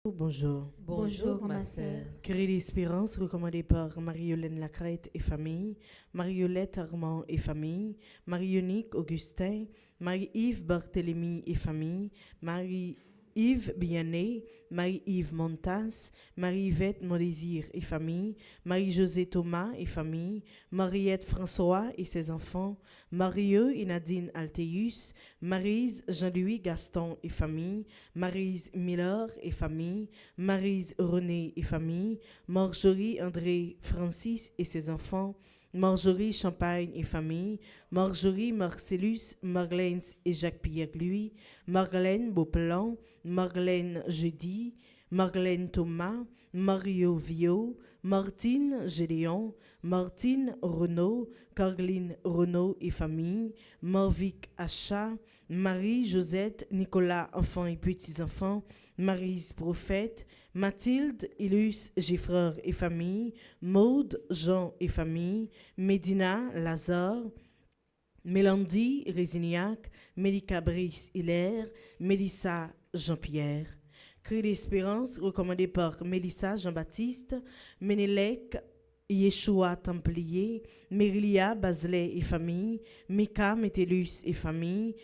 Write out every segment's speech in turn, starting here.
Bonjour. Bonjour ma sœur. Querelle d'espérance recommandée par Marie-Hélène Lacrête et famille, Marie-Olette Armand et famille, Marie-Yonique Augustin, Marie-Yves Barthélemy et famille, Marie-Yves Bianet, Marie-Yves Montas, Marie-Yvette Mondésir et famille, Marie-Josée Thomas et famille, Mariette François et ses enfants, Marieux et Nadine Altéus, Maryse Jean-Louis Gaston et famille, Maryse Miller et famille, Maryse René et famille, Marjorie André Francis et ses enfants, Marjorie Champagne et famille, Marjorie Marcellus, Marlène et Jacques-Pierre Louis, Marlène Beauplan, Marlène Jeudi, Marlène Thomas, Mario Vio, Martine Gédéon, Martine Renaud, Caroline Renaud et famille, Marvic Achat, Marie-Josette, Nicolas enfants et petits-enfants, Maryse Prophète, Mathilde Illus Geffreur et famille, Maude Jean et famille, Médina Lazare, Mélanie Résignac, Mélika Brice Hilaire, Mélissa Jean-Pierre. Cri d'espérance recommandé par Mélissa Jean-Baptiste, Ménélec Yeshua Templier, Mérilia Bazelet et famille, Mika Métellus et famille,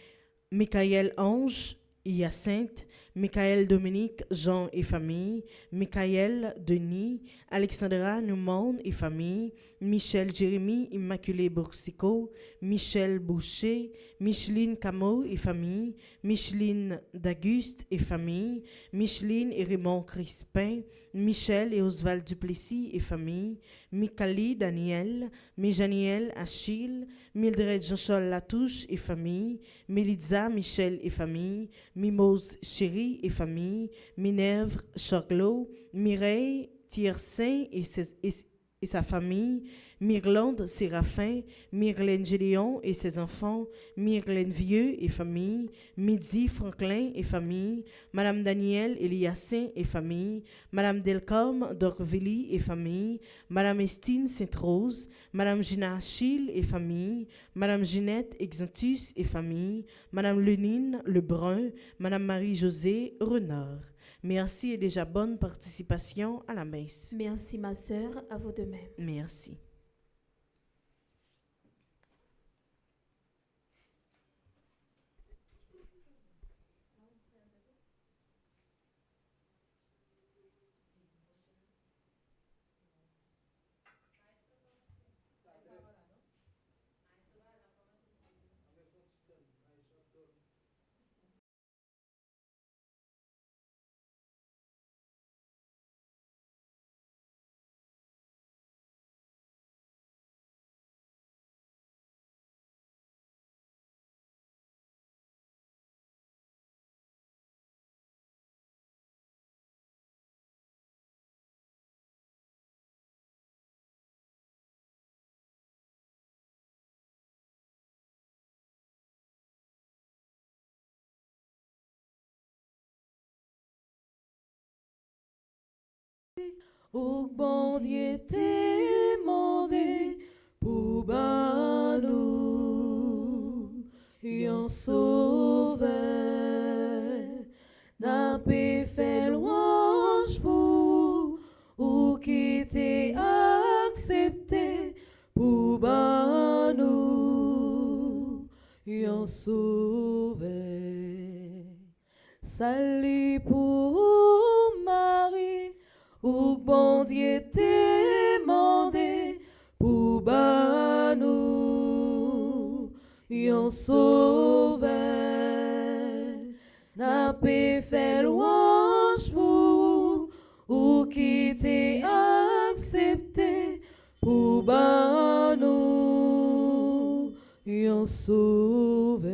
Michael Ange, Hyacinthe, Michael Dominique, Jean et famille, Michael Denis, Alexandra Newman et famille, Michel Jérémy Immaculé Boursicot, Michel Boucher, Micheline Camo et famille, Micheline d'Auguste et famille, Micheline et Raymond Crispin, Michel et Oswald Duplessis et famille, Mikali Daniel, Mijaniel Achille, Mildred Jean-Charles Latouche et famille, Mélitza Michel et famille, Mimose Chéri et famille, Minerve Charlot, Mireille Tiersin et sa famille, Myrlande Séraphin, Myrlène Gédéon et ses enfants, Myrlène Vieux et famille, Midi Franklin et famille, Madame Danielle Eliassin et famille, Madame Delcom d'Orvilly et famille, Madame Estine Sainte-Rose, Madame Gina Achille et famille, Madame Ginette Exantus et famille, Madame Lénine Lebrun, Madame Marie-Josée Renard. Merci et déjà bonne participation à la messe. Merci ma sœur, à vous de même. Merci. Ou bon Dieu t'est mandé pour ban nous, yon sauveur, n'a pas fait louange pour, ou qui t'est accepté pour ban nous, yon sauveur. Salut pour Marie, ou bon Dieu t'est mandé pour ban nous, yon sauveur, n'a pas fait louange pour, ou qui t'est accepté pour ban nous, yon sauveur.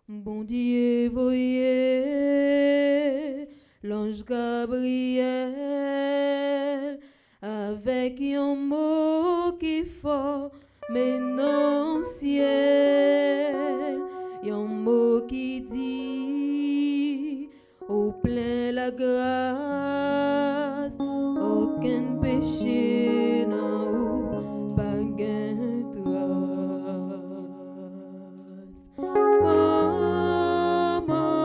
Bon Dieu, voyez l'ange Gabriel avec un mot qui fort, mais non ciel, un mot qui dit au plein la grâce, aucun péché non ou pas gain trace. Maman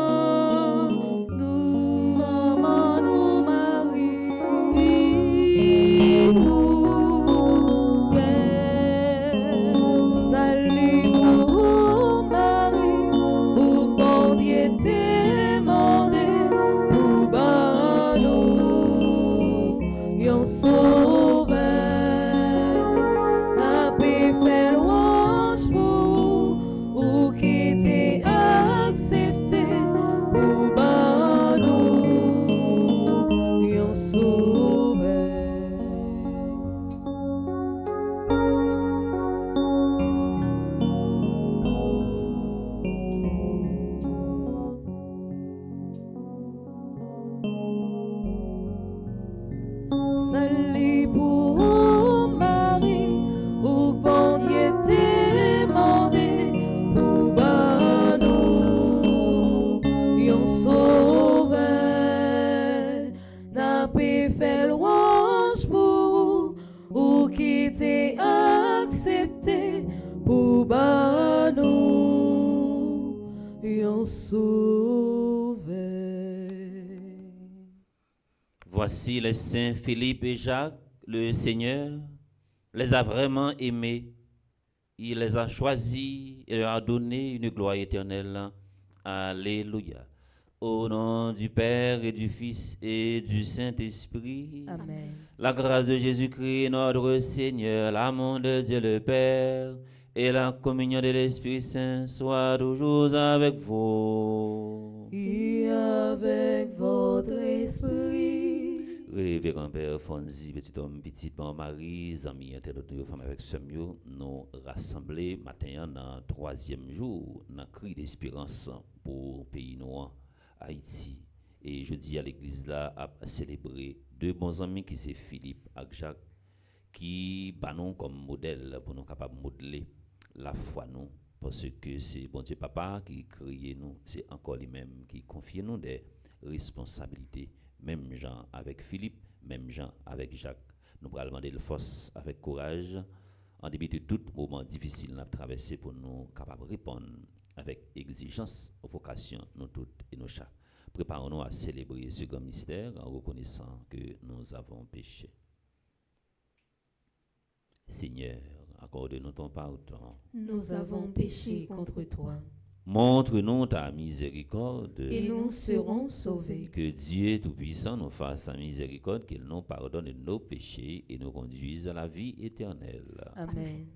pour Marie, ou bon Dieu t'est demandé pour ban nous, yon sauveur, n'a pas fait louange pour ou qui t'est accepté pour ban nous, yon sauveur. Voici les saints Philippe et Jacques, le Seigneur les a vraiment aimés. Il les a choisis et leur a donné une gloire éternelle. Alléluia. Au nom du Père et du Fils et du Saint-Esprit. Amen. La grâce de Jésus-Christ, notre Seigneur, l'amour de Dieu le Père et la communion de l'Esprit Saint soient toujours avec vous. Et avec votre esprit. Révérend Père Fonzi, petit homme, petite Marie, amis internautes, femmes avec Samuel, nous rassemblés matin dans le 3e jour, dans le cri d'espérance pour le pays noir, Haïti. Et je dis à l'église là, à célébrer deux bons amis qui sont Philippe et Jacques, qui nous comme modèle pour nous capables de modeler la foi nous, parce que c'est bon Dieu Papa qui crée nous, c'est encore lui-même qui confie nous des responsabilités. Même gens avec Philippe, même gens avec Jacques. Nous allons demander de force avec courage, en début de tout moment difficile à traverser pour nous capables de répondre avec exigence aux vocations, nous toutes et nous chaque. Préparons-nous à célébrer ce grand mystère en reconnaissant que nous avons péché. Seigneur, accorde-nous ton pardon. Nous avons péché contre toi. Montre-nous ta miséricorde. Et nous serons sauvés. Que Dieu Tout-Puissant nous fasse sa miséricorde, qu'il nous pardonne nos péchés et nous conduise à la vie éternelle. Amen.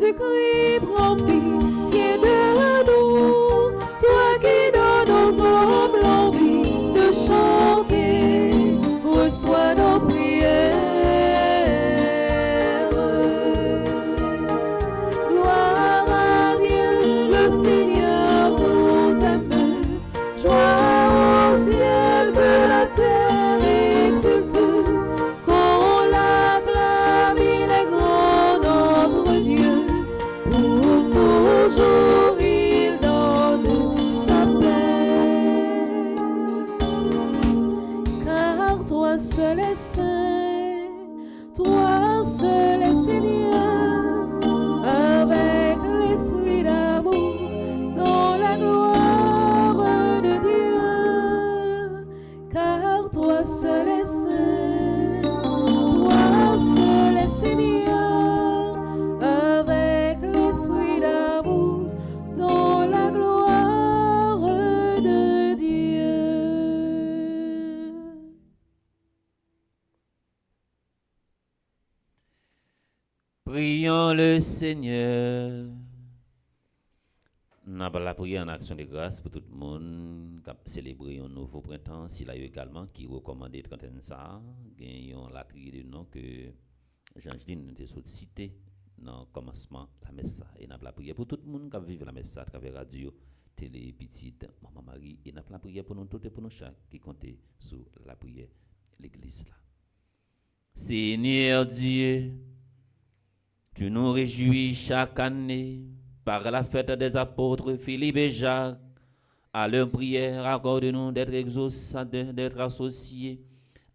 Jésus-Christ, prends pitié de nous, toi qui donnes aux hommes l'envie de chanter, reçois nos prières. Gloire à Dieu, le Seigneur nous aime, joie au ciel que la terre exulte, qu'on l'acclame, il est grand notre Dieu, pour toujours il donne sa paix. Car toi seul est saint, toi seul est Seigneur, avec l'esprit d'amour dans la gloire de Dieu. Car toi seul est saint, toi seul est Seigneur, avec l'esprit d'amour dans la gloire de Dieu. Prions le Seigneur. Nous avons la prière en action de grâce pour tout le monde qui a célébré un nouveau printemps. S'il y a également qui recommande de canter ça, gagnons la trier de nom que Jean-Jacques nous a cité dans le commencement de la messe. Et nous avons la prière pour tout le monde qui vit la messe à travers radio, télé, petite, maman Marie. Et nous avons la prière pour nous tous et pour nous chaque qui compte sur la prière de l'église là. Seigneur Dieu, tu nous réjouis chaque année par la fête des apôtres Philippe et Jacques. À leur prière, accorde-nous d'être exaucés, d'être associés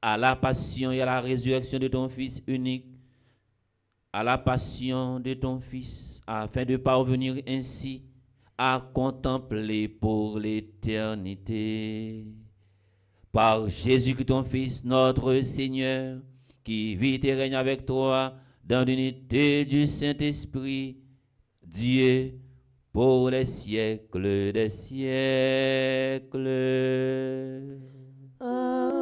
à la passion et à la résurrection de ton Fils unique, à la passion de ton Fils, afin de parvenir ainsi à contempler pour l'éternité. Par Jésus-Christ, ton Fils, notre Seigneur, qui vit et règne avec toi dans l'unité du Saint-Esprit, Dieu, pour les siècles des siècles. Amen.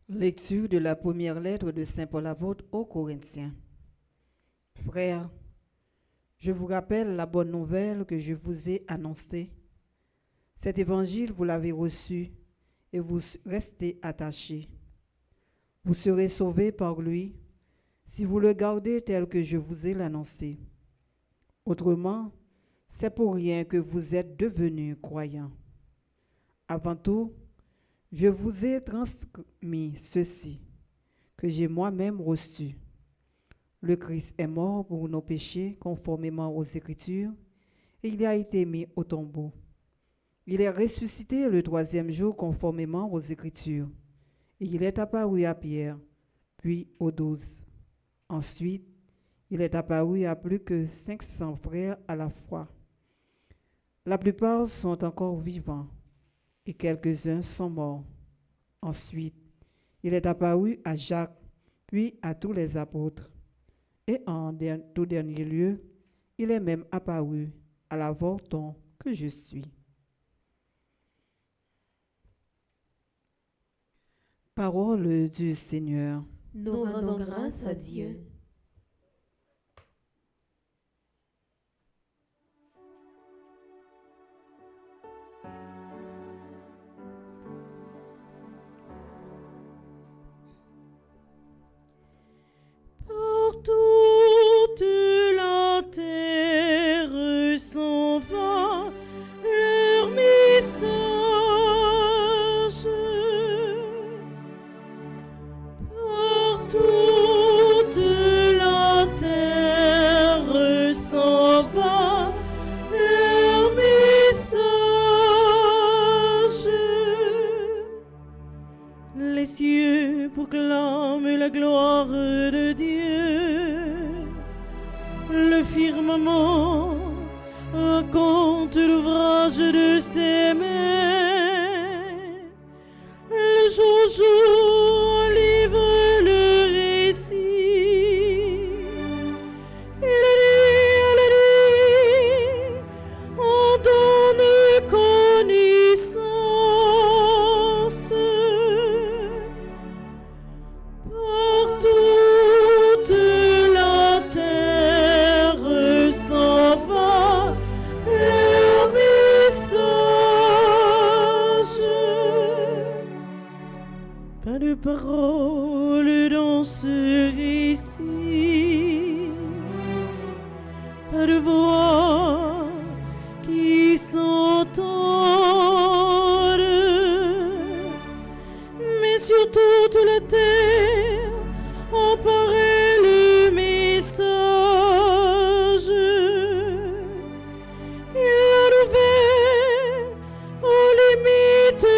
Lecture de la première lettre de Saint Paul apôtre aux Corinthiens. Frères, je vous rappelle la bonne nouvelle que je vous ai annoncée. Cet évangile, vous l'avez reçu et vous restez attachés. Vous serez sauvés par lui si vous le gardez tel que je vous ai annoncé. Autrement, c'est pour rien que vous êtes devenus croyants. Avant tout, je vous ai transmis ceci, que j'ai moi-même reçu. Le Christ est mort pour nos péchés conformément aux Écritures, et il a été mis au tombeau. Il est ressuscité le troisième jour conformément aux Écritures, et il est apparu à Pierre, puis aux 12. Ensuite, il est apparu à plus que 500 frères à la fois. La plupart sont encore vivants, et quelques-uns sont morts. Ensuite, il est apparu à Jacques, puis à tous les apôtres. Et en tout dernier lieu, il est même apparu à l'avorton que je suis. Parole du Seigneur. Nous rendons grâce à Dieu. Pour toute la terre s'en va leur message. Pour toute le firmament raconte l'ouvrage de ses mains. Le jour livre le récit. Et la nuit, on donne connaissance. Par toute la terre s'en va leur message. Pas de parole dans ce récit, pas de voix qui s'entendent, mais sur toute la terre on paraît le message. Et la nouvelle aux limites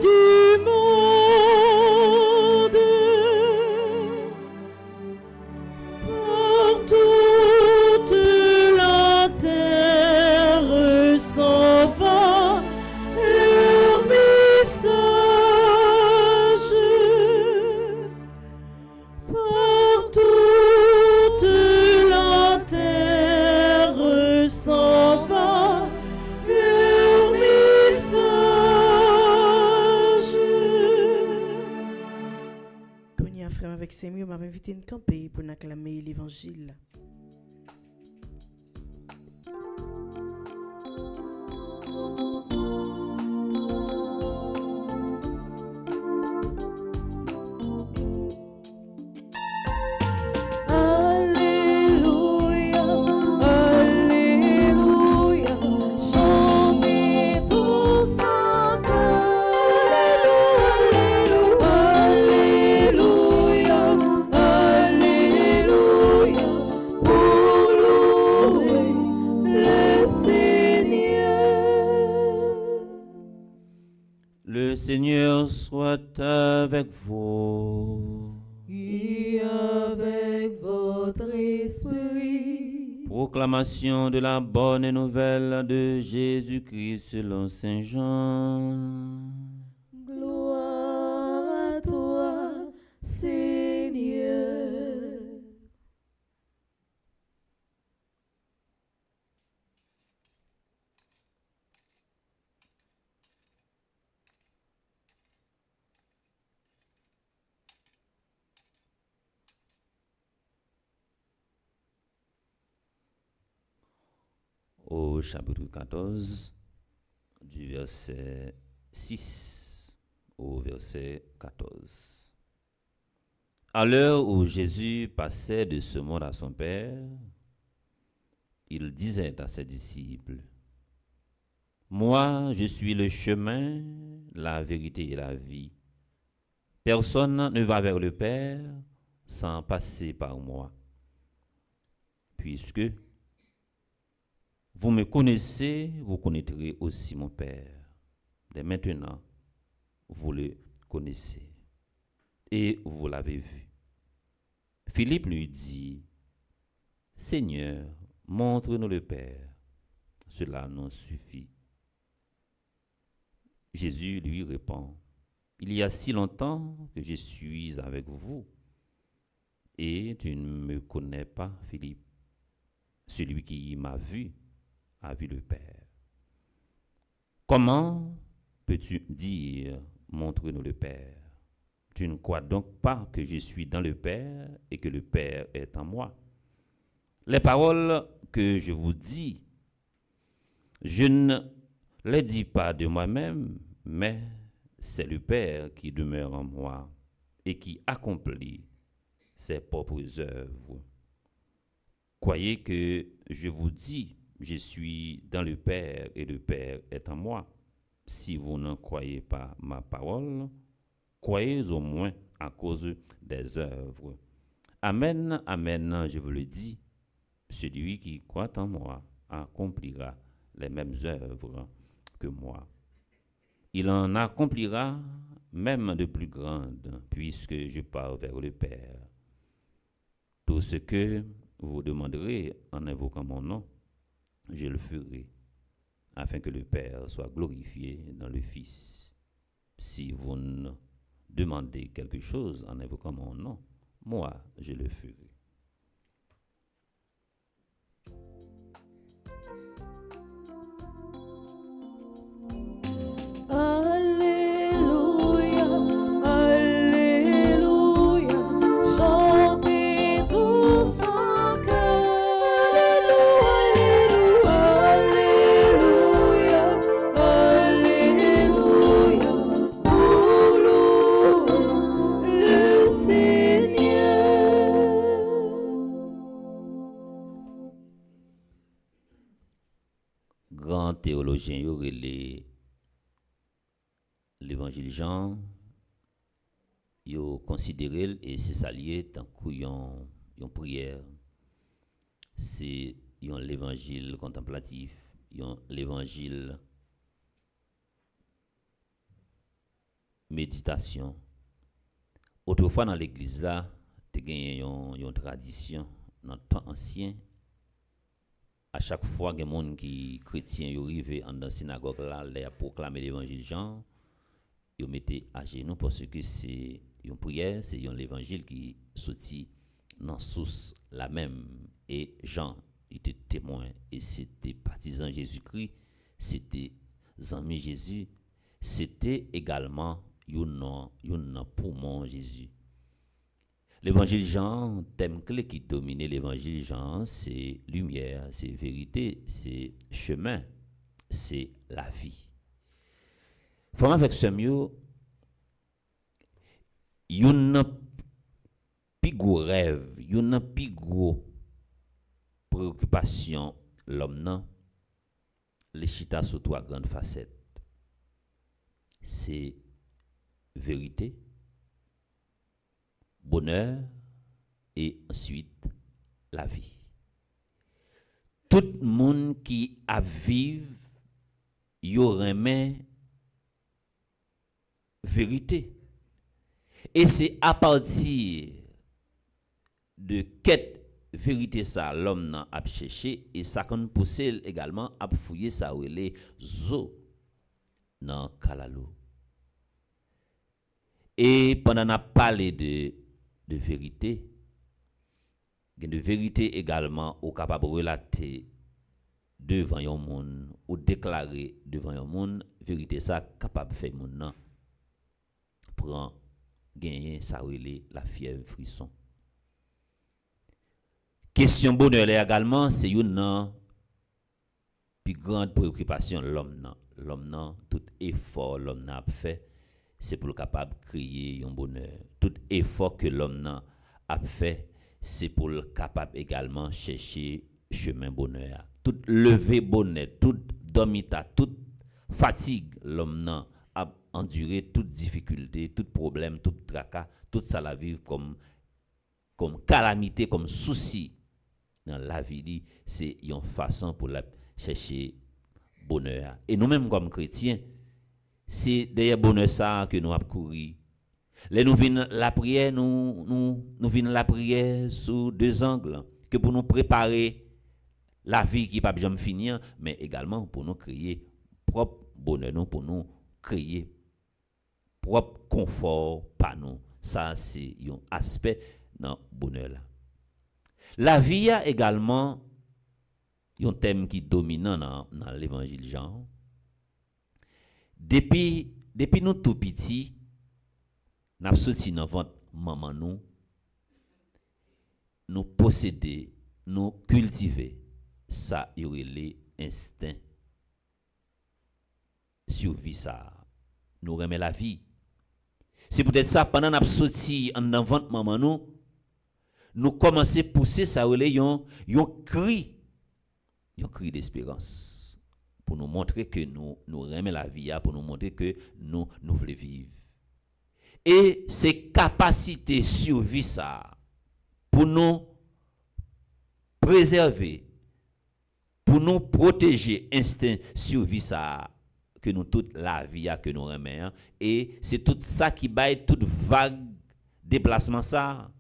du monde. Par toute la terre s'en va leur message. Par toute la terre s'en va leur message. Konya frère avec Samuel m'a invité une campagne pour acclamer l'évangile. Alléluia, Alléluia, chantez tous en chœur. Alléluia, Alléluia, pour louer le Seigneur. Le Seigneur soit avec vous. Et avec votre esprit. Proclamation de la bonne nouvelle de Jésus-Christ selon Saint Jean. Gloire à toi, Seigneur. Au chapitre 14, du verset 6 au verset 14. À l'heure où Jésus passait de ce monde à son Père, il disait à ses disciples, « Moi, je suis le chemin, la vérité et la vie. Personne ne va vers le Père sans passer par moi. Puisque vous me connaissez, vous connaîtrez aussi mon Père. Dès maintenant, vous le connaissez et vous l'avez vu. » Philippe lui dit, « Seigneur, montre-nous le Père, cela nous suffit. » Jésus lui répond, « Il y a si longtemps que je suis avec vous, et tu ne me connais pas, Philippe. Celui qui m'a vu a vu le Père. Comment peux-tu dire, montre-nous le Père? Tu ne crois donc pas que je suis dans le Père et que le Père est en moi? Les paroles que je vous dis, je ne les dis pas de moi-même, mais c'est le Père qui demeure en moi et qui accomplit ses propres œuvres. Croyez que je vous dis, je suis dans le Père et le Père est en moi. Si vous ne croyez pas ma parole, croyez au moins à cause des œuvres. Amen, amen, je vous le dis, celui qui croit en moi accomplira les mêmes œuvres que moi. Il en accomplira même de plus grandes, puisque je pars vers le Père. Tout ce que vous demanderez en invoquant mon nom, je le ferai, afin que le Père soit glorifié dans le Fils. Si vous ne demandez quelque chose en invoquant mon nom, moi, je le ferai. Alléluia, Alléluia, chantez tous en cœur. Alléluia, Alléluia, pour louer le Seigneur. Grand théologien, il y aurait l'évangile Jean, yo considéré et c'est salié tant qu'on prière, c'est l'évangile contemplatif, l'évangile méditation. Autrefois dans l'église là, tu gagné une tradition dans le temps ancien. À chaque fois que monde qui chrétien yo arrivé dans la synagogue là, les a proclamé l'évangile Jean, yo mettait à genoux parce que c'est une prière, c'est l'évangile qui sorti dans source la même, et Jean était témoin et c'était partisan Jésus-Christ, c'était ami Jésus, c'était également un poumon Jésus. L'évangile Jean, thème clé qui dominait l'évangile Jean, c'est lumière, c'est vérité, c'est chemin, c'est la vie. Forme avec ce mieux, yon plus gros rêve, yon plus gros préoccupation l'homme nan, les chita sous trois grandes facettes. C'est vérité, bonheur et ensuite la vie. Tout le monde qui a vivre, yo remet vérité. Et c'est à partir de quête vérité ça l'homme n'a a cherché et ça qu'on pousse également à fouiller ça ou les zo dans Kalalou. Et pendant qu'on a parlé de vérité, de vérité également au capable de relater devant un monde ou déclarer devant un monde vérité ça capable de faire monde nan prend gagner ça relé la fièvre frisson. Question bonheur également c'est une plus grande préoccupation l'homme nan tout effort l'homme n'a fait c'est pour le capable créer un bonheur. Tout effort que l'homme a fait c'est pour le capable également chercher chemin bonheur. Tout lever bonheur, toute dormita, toute fatigue l'homme a enduré toute difficulté, tout problème, tout tracas, tout ça la vivre comme calamité, comme souci dans la vie, c'est une façon pour la chercher bonheur. Et nous-mêmes comme chrétiens, c'est derrière bonheur ça que nous avons couru. Là nous venons la prière, nous venons la prière sous deux angles, que pour nous préparer la vie qui pas jamais finir, mais également pour nous créer propre bonheur, nous pour nous créer propre confort par nous. Ça c'est un aspect dans bonheur là. La vie a également un thème qui est dominant dans l'évangile Jean. Depuis nous tout petits, nous sorti dans votre maman nous posséder, nous cultiver ça y aurait instinct survie ça. Nous remet la vie. C'est peut-être ça pendant nous sorti dans votre maman nous commencer pousser ça relé un cri d'espérance pour nous montrer que nous remet la vie, pour nous montrer que nous voulons vivre. Et ces capacités survie ça pour nous préserver, pour nous protéger instinct survie ça que nous toute la vie que nous remet, et c'est tout ça qui baille toute vague déplacement ça.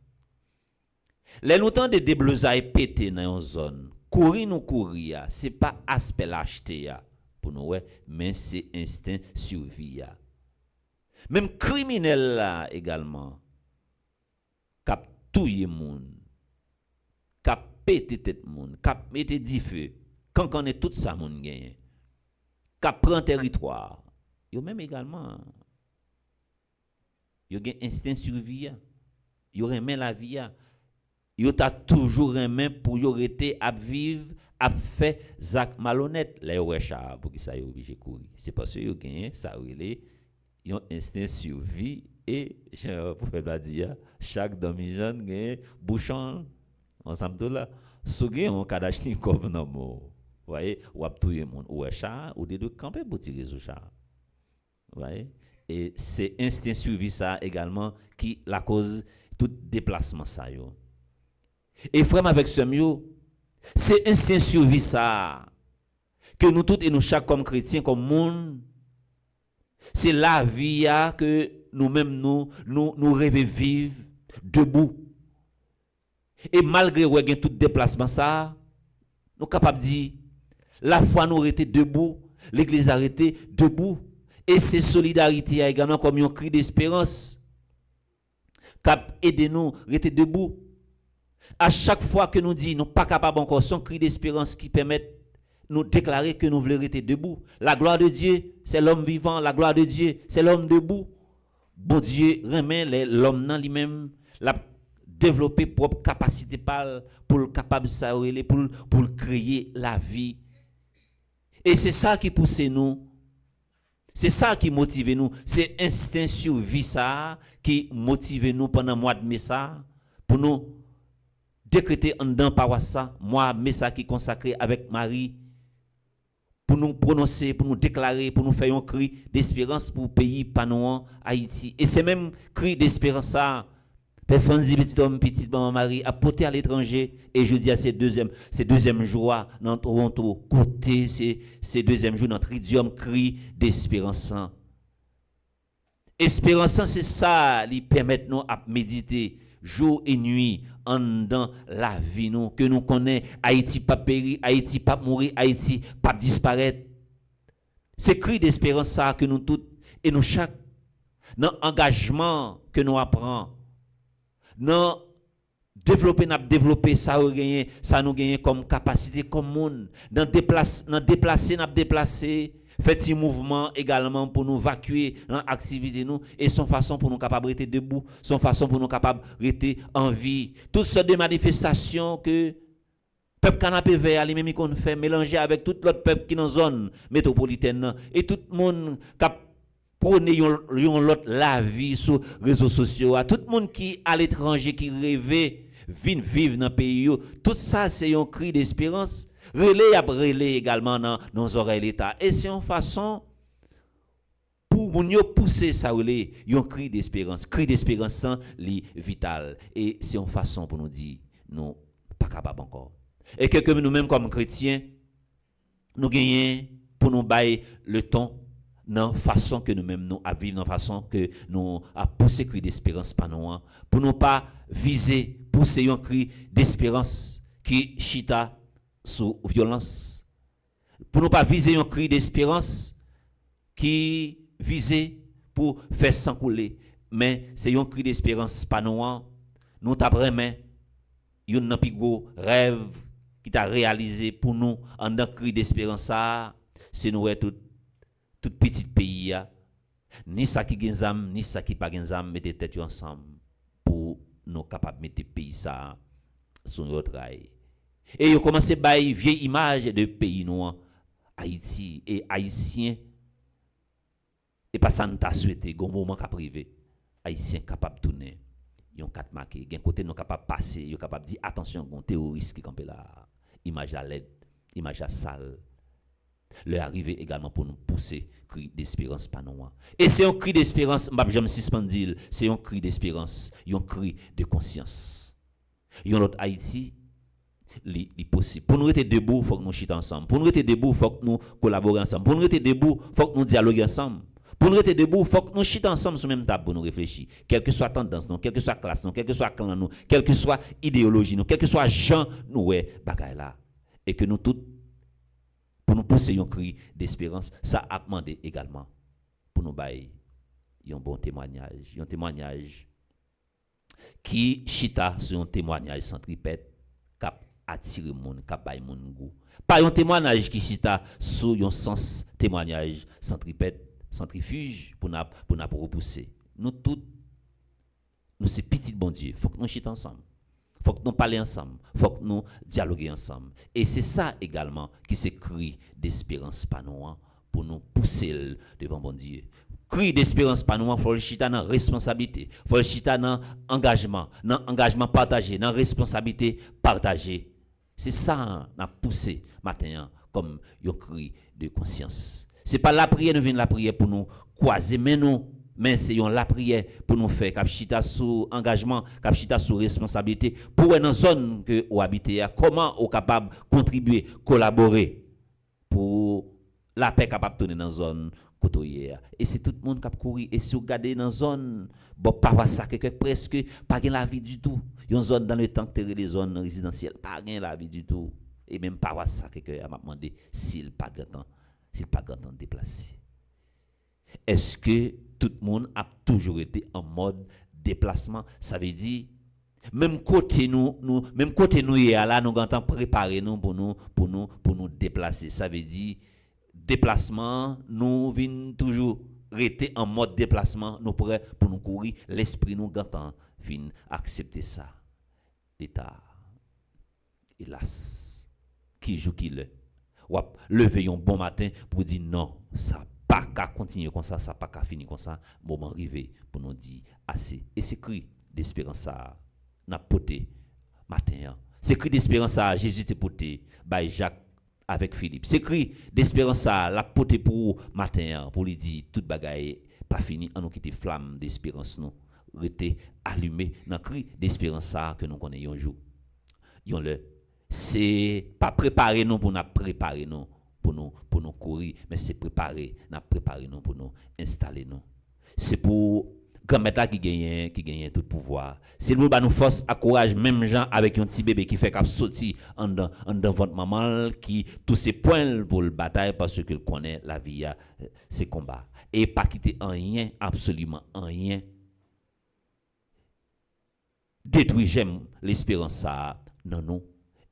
Les nous temps de déblousailles pété dans une zone. Courir, c'est pas aspect l'acheter pour nous, mais c'est instinct survie. Même criminel là également, cap touyer moun, cap pété tête moun, cap mette di feu, quand on est tout ça moun gagne, cap prend territoire. Yo même également, yo gen instinct survie, yo remet la vie. Yo t'a toujours remet pour yo rete à vivre, à faire zak malhonnête. Là yo wecha pour qui ça yo obligé courir. C'est parce que yo gagne ça relé yon instinct survie et je pouvais dire chaque demi-jeune gagne bouchon ensemble tout là. So gagne on kadachnikov nan mo. Voyez, ou ap touye moun ou wecha ou de camper pour tirer sous chat. Voyez? Et c'est instinct survie ça également qui la cause tout déplacement ça yo. Et frère avec ce mieux, c'est instinct survie ça que nous tous et nous chaque comme chrétiens comme monde, c'est la vie que nous-mêmes nous rêvons vivre debout. Et malgré tout déplacement ça, nous capables de dire la foi nous était debout, l'église a été debout et c'est solidarité également comme un cri d'espérance cap aider nous rester debout. À chaque fois que nous disons, nous pas capables encore, son cri d'espérance qui permet de nous déclarer que nous voulons rester debout. La gloire de Dieu, c'est l'homme vivant. La gloire de Dieu, c'est l'homme debout. Bon Dieu remet l'homme dans lui-même, la développer propre capacité pour le capable de pour créer la vie. Et c'est ça qui pousse nous. C'est ça qui motive nous. C'est instinct survie ça qui motive nous pendant le mois de mai ça pour nous décréter en dedans par ça, moi, mais ça qui consacré avec Marie, pour nous prononcer, pour nous déclarer, pour nous faire un cri d'espérance pour le pays panouan, Haïti. Et c'est même cri d'espérance ça, Père Fonzi, petit homme, petite maman Marie, a porté à l'étranger, et je dis à ces deuxième jour dans Toronto, côté, ces deuxième jour, notre idiome cri d'espérance. Espérance, c'est ça, qui permet nous à méditer jour et nuit dans la vie nous que nous connaissons. Haïti pas périr, Haïti pas mourir, Haïti pas disparaître. C'est cri d'espérance ça que nous tous et nous chaque dans engagement que nous apprenons, dans développer ça nous gagner comme capacité comme monde, dans déplacer fait un mouvement également pour nous évacuer dans l'activité nous et son façon pour nous capable rester debout, son façon pour nous capable rester en vie. Toutes sortes de manifestations que peuple canapé vert lui-même qu'on fait mélanger avec tout l'autre peuple qui dans zone métropolitaine et tout le monde cap prôner l'autre la vie sur les réseaux sociaux, à tout le monde qui à l'étranger qui rêvait vivre dans le pays, tout ça c'est un cri d'espérance. Relais également dans nos oreilles l'État. Et c'est une façon pour nous pousser ça, un cri d'espérance. Cri d'espérance vital. Et c'est une façon pour nous dire, nous pas capables encore. Et que nous-mêmes comme chrétiens, nous gagnons pour nous bailler le temps dans la façon que nous-mêmes nous vivons, dans la façon que nous a poussé cri d'espérance par nous, pour nous pas viser, pousser un cri d'espérance qui chita sous violence, pour ne pas viser un cri d'espérance qui visait pour faire s'encouler, mais c'est un cri d'espérance pas nous t'apprenons un pigo rêve qui t'a réalisé pour nous en un cri d'espérance ça c'est nous tout petit pays ni ça qui genzam ni ça qui pas genzam mettez tête ensemble pour nous capable mettre pays ça sur notre rail. Et ils commencé à une vieille image de pays noir, Haïti et Haïtiens. Et pas ça nous t'a souhaité, un moment qu'a privé. Haïtiens capables de tourner, ils ont quatre marqués, d'un côté nous capables de passer, ils sont capables de dire attention, un terroriste qui campe là, image à l'aide, image à sale. Leur arrivée également pour nous pousser, cri d'espérance pas nous. Et c'est un cri d'espérance, je me suspendis, c'est un cri d'espérance, un cri de conscience. Il y a l'autre Haïti. Possible. Pour nous être debout, il faut que nous chitons ensemble. Pour nous être debout, il faut que nous collaborons ensemble. Pour nous être debout, il faut que nous dialoguions ensemble. Pour nous rester debout, il faut que nous chitions ensemble sur la même table pour nous réfléchir. Quelle que soit la tendance, quelle que soit la classe, quelle que soit le clan, quelle que soit l'idéologie, quelle que soit Jean, nous, ouais, bagaille là. Et que nous tous, pour nous pousser un cri d'espérance, ça a demandé également pour nous bailler un bon témoignage qui chita sur un témoignage centripète, cap attirer monde, cap bailler monde goût. Pas un témoignage qui chita sur un sens témoignage centripète, centrifuge pour nous repousser. Nous tous, nous c'est petit bon Dieu, faut que nous chita ensemble. Faut que nous parlions ensemble, faut que nous dialoguions ensemble. Et c'est ça également qui s'écrit d'espérance par nous, pour nous pousser devant bon Dieu. Cri d'espérance par nous, il faut le chita dans responsabilité, il faut le chita dans engagement partagé, dans responsabilité partagée. C'est ça qu'on a poussé matin comme un cri de conscience. Ce n'est pas la prière, nous venons la prière pour nous croiser, mais c'est la prière pour nous faire capchita sous engagement, capchita sous responsabilité, pour une zone que vous habitez, comment vous capable de contribuer, collaborer pour la paix capable de tourner dans la zone côtoyée. Et c'est tout le monde qui a couru. Et si vous regardez dans la zone, bon, pas ça, presque pas la vie du tout. Il y a une zone dans le temps que les zones résidentielles, pas la vie du tout. Et même pas ça, quelqu'un m'a demandé s'il pas grand temps de déplacer. Est-ce que tout le monde a toujours été en mode déplacement? Ça veut dire, même côté nous là, nous avons préparé nous pour nous déplacer. Ça veut dire, déplacement, nous venons toujours rester en mode déplacement, nous prêts pour nous courir, l'esprit nous gantant vient accepter ça. L'État, hélas, qui joue qui le. Lever un bon matin pour dire non, ça pas qu'à continuer comme ça pas qu'à finir comme ça, moment arrivé pour nous dire assez. Et c'est cri d'espérance ça n'a poté matin. C'est cri d'espérance ça Jésus te poté by Jacques avec Philippe. C'est cri d'espérance ça la poté pour matin pour lui dire toute bagaille pas fini, on nous quitter flamme d'espérance nous rester allumé dans cri d'espérance ça que nous connaissons un jour. Yon le c'est pas préparer nous pour nous préparer nous pour nous courir, mais c'est préparer nous pour nous installer nous. C'est pour grand-mère qui gagne tout pouvoir. C'est nous ba nous force à courage même gens avec un petit bébé qui fait cap sortir en dans votre maman qui tous ses points pour le bataille parce que connaît la vie c'est combat et pas quitter rien absolument rien. Détruire j'aime l'espérance ça non nous.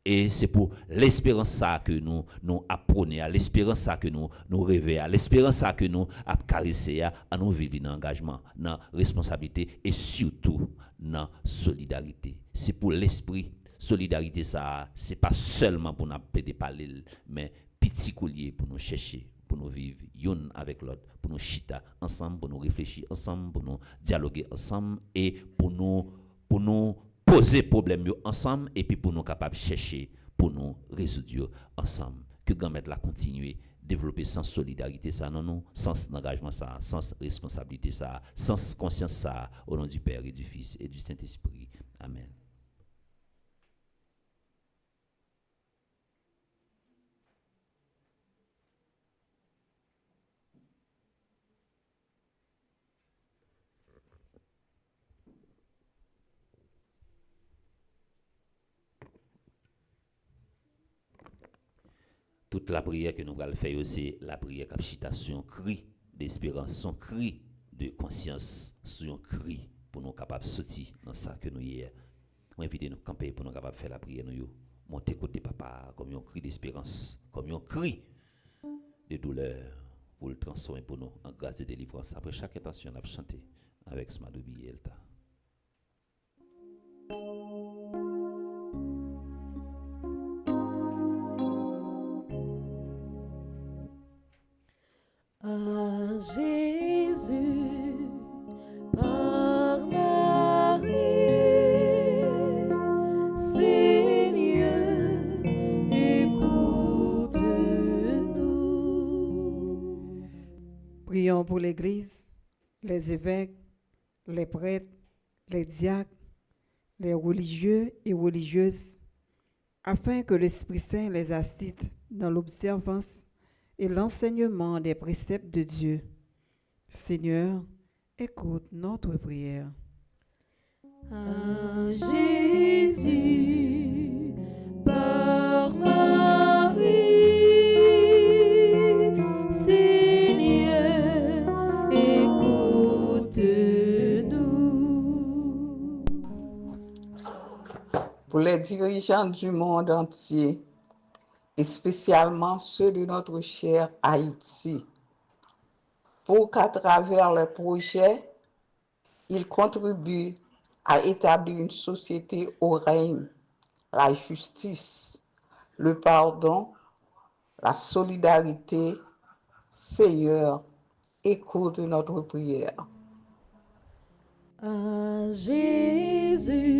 Et c'est pour l'espérance ça que nous apprenons, à l'espérance ça que nous rêvons, à l'espérance ça que nous caressons, à nous vivre dans l'engagement, dans la responsabilité et surtout dans la solidarité. C'est pour l'esprit, solidarité ça, c'est pas seulement pour nous péter parler, mais petit coulier pour nous chercher, pour nous vivre l'un avec l'autre, pour nous chita ensemble, pour nous réfléchir ensemble, pour nous dialoguer ensemble et pour nous poser problème ensemble et puis pour nous capables de chercher pour nous résoudre ensemble que grand-mère la continuer développer sans solidarité ça non sans engagement ça sans responsabilité ça sans conscience ça au nom du Père et du Fils et du Saint-Esprit. Amen. Toute la prière que nous allons faire, c'est la prière capcitation, cri d'espérance, son cri de conscience, son cri pour nous capables de sortir dans ça que nous hier. Moi, invite nous camper pour nous capables de faire la prière. Nous monter côté papa comme un cri d'espérance, comme un cri de douleur pour le transformer pour nous en grâce de délivrance. Après chaque intention, on a chanté avec Smadoubi et Elta. À Jésus, par Marie, Seigneur, écoute-nous. Prions pour l'Église, les évêques, les prêtres, les diacres, les religieux et religieuses, afin que l'Esprit Saint les assiste dans l'observance et l'enseignement des préceptes de Dieu, Seigneur, écoute notre prière. À Jésus, par Marie, Seigneur, écoute-nous. Pour les dirigeants du monde entier, et spécialement ceux de notre cher Haïti, pour qu'à travers le projet, ils contribuent à établir une société au règne, la justice, le pardon, la solidarité. Seigneur, écoute notre prière. À Jésus,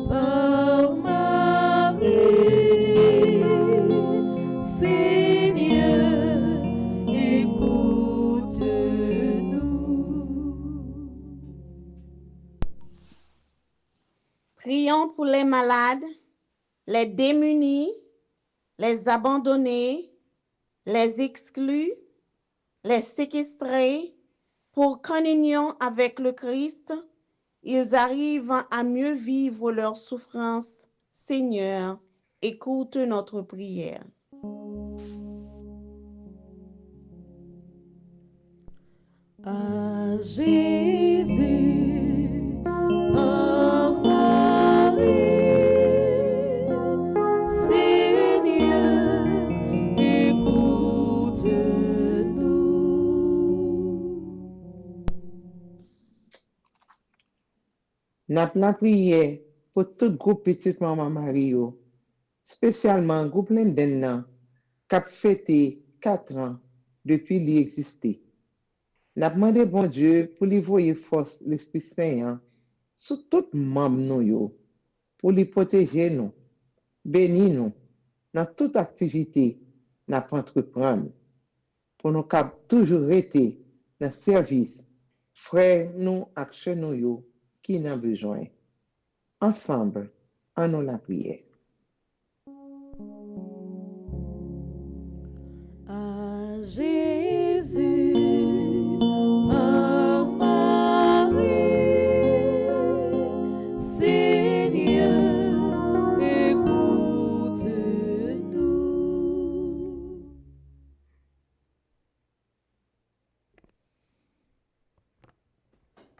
par Marie, Seigneur, écoute-nous. Prions pour les malades, les démunis, les abandonnés, les exclus, les séquestrés, pour qu'en union avec le Christ, ils arrivent à mieux vivre leur souffrance. Seigneur, écoute notre prière. À Jésus, par Marie, Seigneur, écoute-nous. N'a prié pour tout groupe Petite Maman Mario, spécialement groupe Linden qui a fêté 4 ans depuis qu'il existait. N'a demandé bon Dieu pour lui voyer force l'Esprit Saint sur tout membre nous yo, pour lui protéger nous, bénir nous dans toute activité n'a entreprendre, pour nous cap toujours rester dans service frère nous ak nous yo qui n'a besoin. Ensemble, en nous la prière. À Jésus, par Marie, Seigneur, écoute-nous.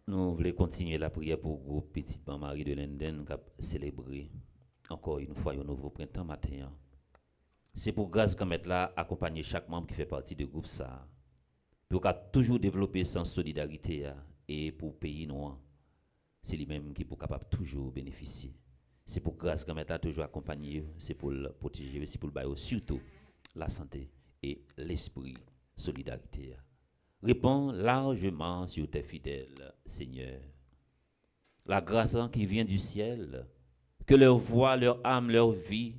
Nous voulons continuer la prière pour le groupe Petite Marie de Linden qui a célébré encore une fois un nouveau printemps matin. C'est pour grâce qu'on mette là accompagner chaque membre qui fait partie du groupe ça. Pour qu'a toujours développer sens solidarité et pour pays noir. C'est lui-même qui est capable toujours bénéficier. C'est pour grâce qu'on mette là toujours accompagner, c'est pour le protéger, c'est pour le bailler surtout la santé et l'esprit solidarité. Réponds largement sur tes fidèles, Seigneur. La grâce qui vient du ciel, que leur voix, leur âme, leur vie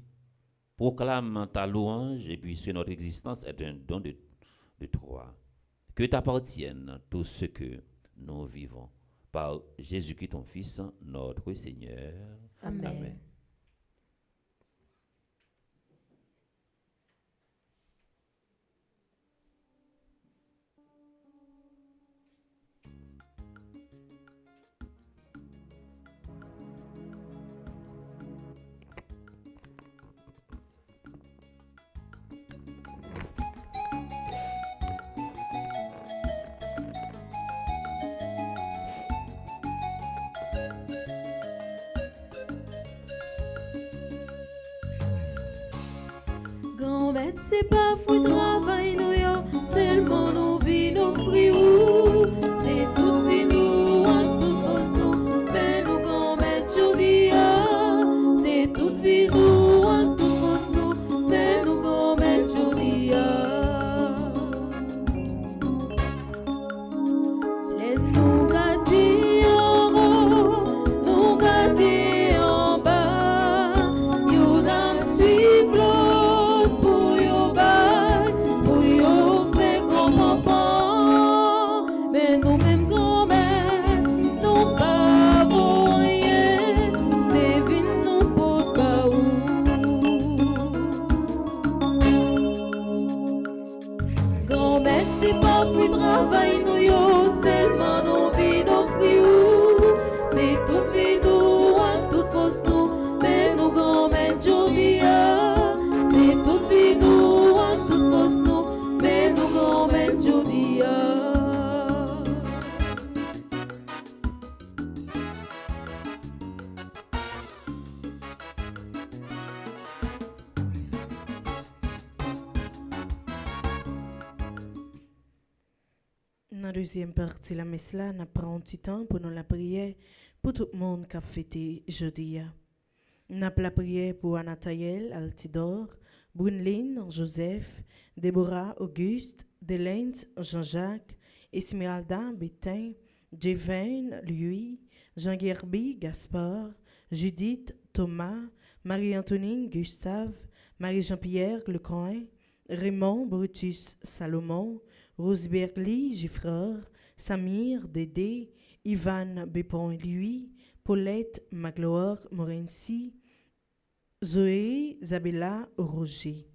proclament ta louange, et puis sur notre existence est un don de toi. Que t'appartienne tout ce que nous vivons. Par Jésus-Christ, ton Fils, notre Seigneur. Amen. Amen. Grand-mère, c'est pas fou travail nous yo, seulement nous vie nous fruits ou c'est tout vie nous en toute force nous, mais nous grand-mère Julia, c'est toute vie nous en toute force nous, mais nous grand-mère Julia. Les nous garder en haut, nous garder en bas, you n'en suivre l'autre pour yo bas, pour yo fait comme papa, Dans la deuxième partie de la messe là, nous prenons un petit temps pour nous la prière pour tout le monde qui a fêté jeudi. Nous avons la prière pour Anathaël, Altidor, Brunline, Joseph, Déborah, Auguste, Delens, Jean-Jacques, Esmeralda, Bétain, Jévain, Louis, Jean-Gerby, Gaspard, Judith, Thomas, Marie-Antonine, Gustave, Marie-Jean-Pierre, Lecoin, Raymond, Brutus, Salomon, Rose Bergly, Giffreur, Samir, Dédé, Ivan, Bépon, Louis, Paulette, Magloire, Morency, Zoé, Isabella, Roger.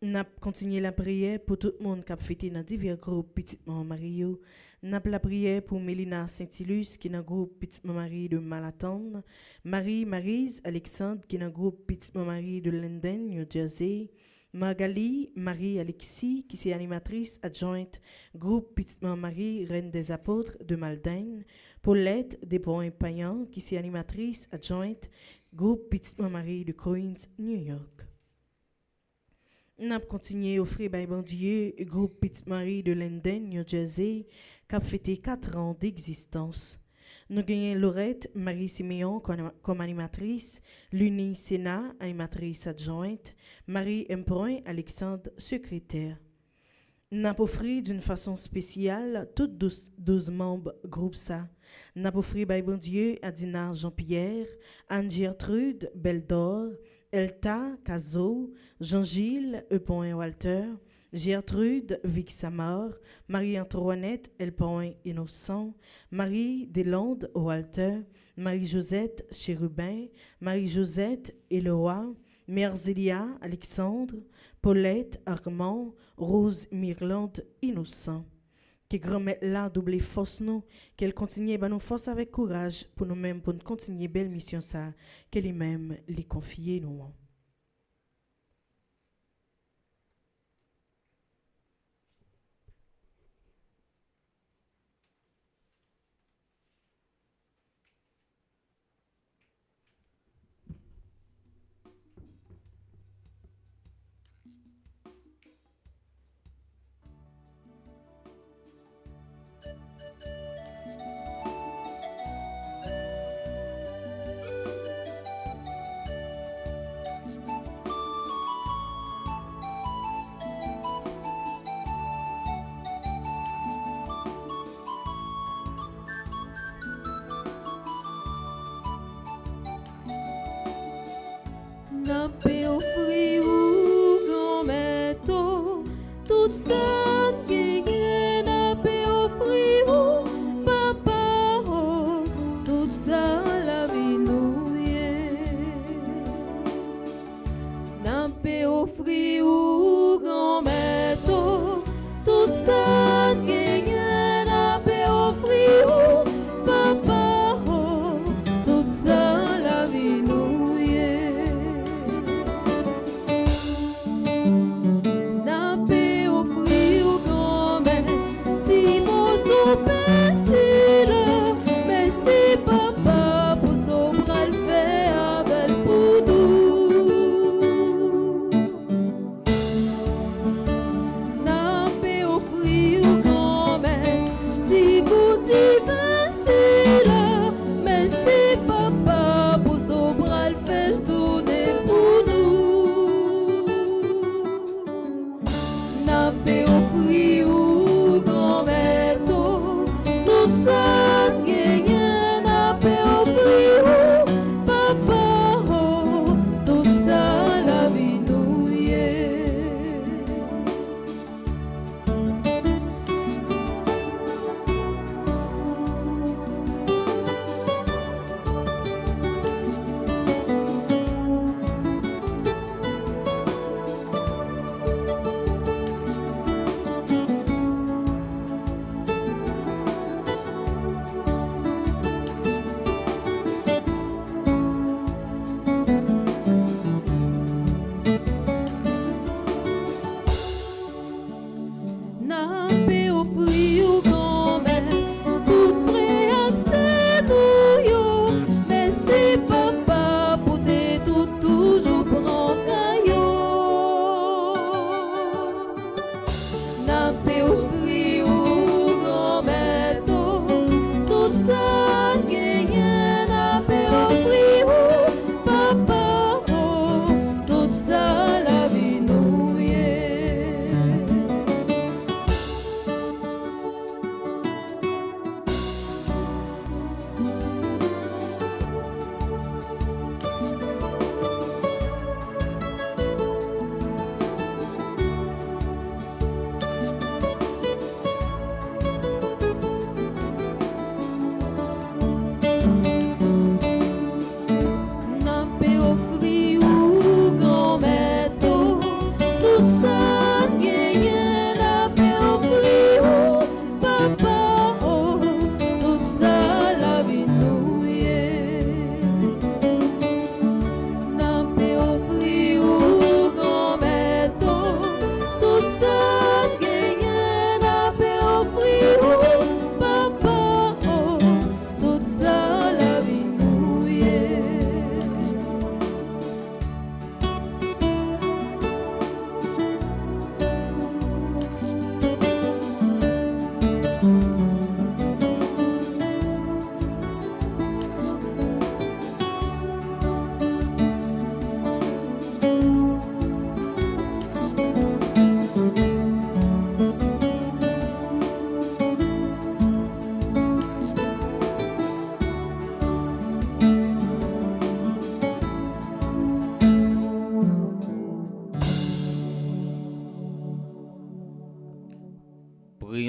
N'a continué la prière pour tout le monde qui a fêté dans divers groupes Petit Maman Mario. N'a la prière pour Mélina Saint-Ilus qui est dans le groupe Petit Maman Marie de Malaton. Marie-Marise Alexandre qui est dans le groupe Petit Maman Marie de Linden, New Jersey. Magali Marie-Alexis qui est animatrice adjointe groupe Petit Maman Marie Reine des Apôtres de Malden. Paulette Desbons-Payan qui est animatrice adjointe groupe Petit Maman Marie de Queens, New York. Nous avons continué à offrir par bon Dieu le groupe Petite Marie de Linden, New Jersey, qui a fêté 4 ans d'existence. Nous avons Laurette Marie-Siméon comme animatrice, Luni Sénat, animatrice adjointe, Marie Empoin Alexandre, secrétaire. Nous avons offert d'une façon spéciale tous 12 membres du groupe ça. Nous avons offert par bon Dieu à Dinar Jean-Pierre, Anne-Gertrude Beldor, Elta, Cazo, Jean-Gilles, Eupon Walter, Gertrude, Vic Samar, Marie-Antoinette, Elpon Innocent, Marie Deslandes, Walter, Marie-Josette, Chérubin, Marie-Josette, Eloa, Mère Zélia, Alexandre, Paulette, Armand, Rose, Mirlande, Innocent. Que grand-mère là double force nous, qu'elle continue à nous force avec courage pour nous-mêmes, pour nous continuer belle mission ça, qu'elle même les confier nous.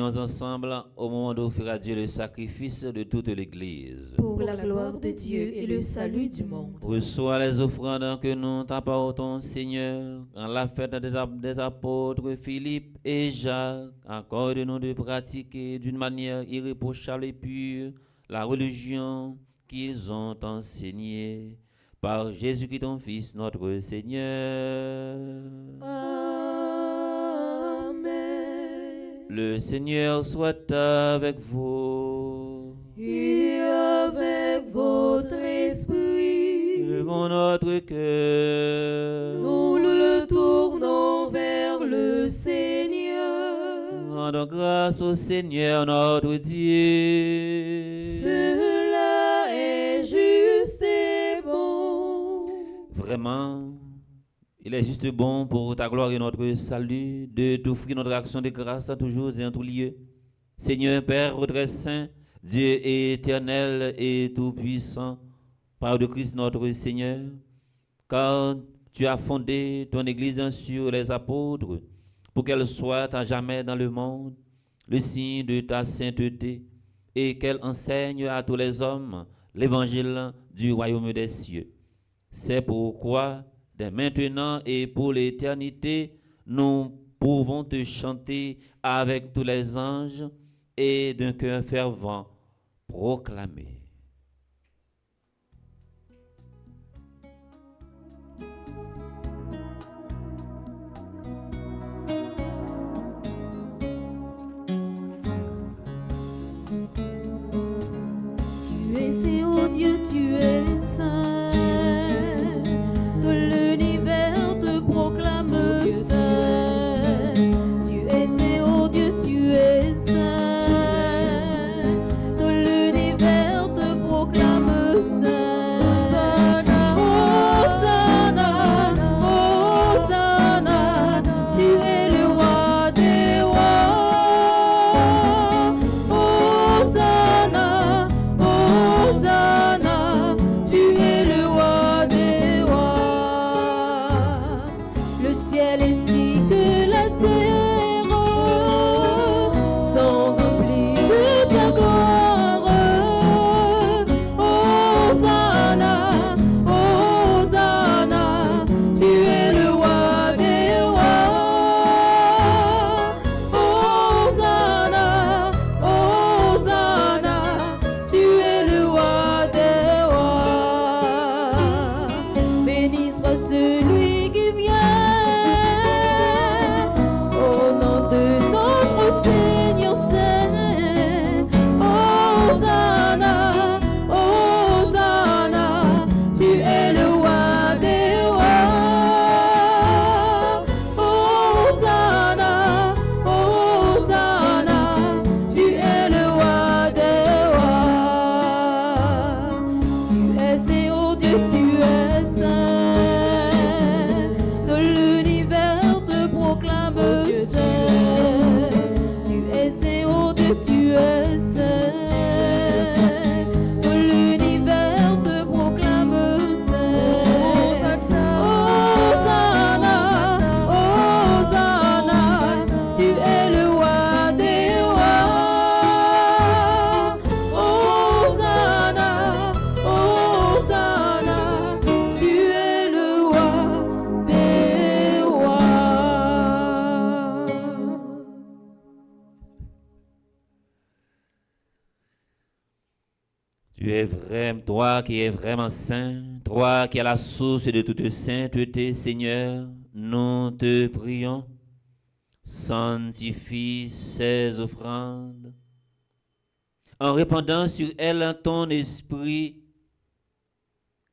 prions ensemble au moment d'offrir à Dieu le sacrifice de toute l'Église. Pour la gloire de Dieu et le salut du monde. Reçois les offrandes que nous t'apportons, Seigneur, en la fête des apôtres Philippe et Jacques. Accorde-nous de pratiquer d'une manière irréprochable et pure la religion qu'ils ont enseignée. Par Jésus-Christ, ton Fils, notre Seigneur. Amen. Le Seigneur soit avec vous. Et avec votre esprit, Levons notre cœur. nous le tournons vers le Seigneur. Rendons grâce au Seigneur notre Dieu. Cela est juste et bon. Vraiment, il est juste bon pour ta gloire et notre salut de t'offrir notre action de grâce à toujours et en tout lieu. Seigneur Père très saint, Dieu éternel et tout-puissant, par de Christ notre Seigneur, car tu as fondé ton Église sur les apôtres, pour qu'elle soit à jamais dans le monde le signe de ta sainteté, et qu'elle enseigne à tous les hommes l'évangile du royaume des cieux. C'est pourquoi, dès maintenant et pour l'éternité, nous pouvons te chanter avec tous les anges et d'un cœur fervent proclamer. Tu es saint, oh Dieu, tu es saint. Que l'univers te proclame saint. Tu es saint, oh Dieu, tu es saint. Que l'univers te proclame saint. Hosanna, Hosanna, tu es le roi des rois. Hosanna, Hosanna, tu es le roi des rois. Le ciel ainsi que la terre sont remplis de ta gloire. Hosanna, Hosanna, tu es le roi des rois. Hosanna, Hosanna, tu es le roi des rois. Béni soit celui qui vient au nom de notre Seigneur saint. Hosanna, Hosanna, tu es le roi des rois. Hosanna, Hosanna, tu es le roi des rois. Tu es saint, oh Dieu, tu es saint. Que l'univers te proclame saint. Tu es saint, oh Dieu, tu es saint. Que l'univers te proclame saint. Hosanna, Hosanna, tu es le roi des rois. Hosanna, Hosanna, tu es le roi des rois. Tu es vrai, toi qui es vraiment saint, toi qui es la source de toute sainteté, Seigneur, nous te prions. Sanctifie ces offrandes en répandant sur elles ton esprit,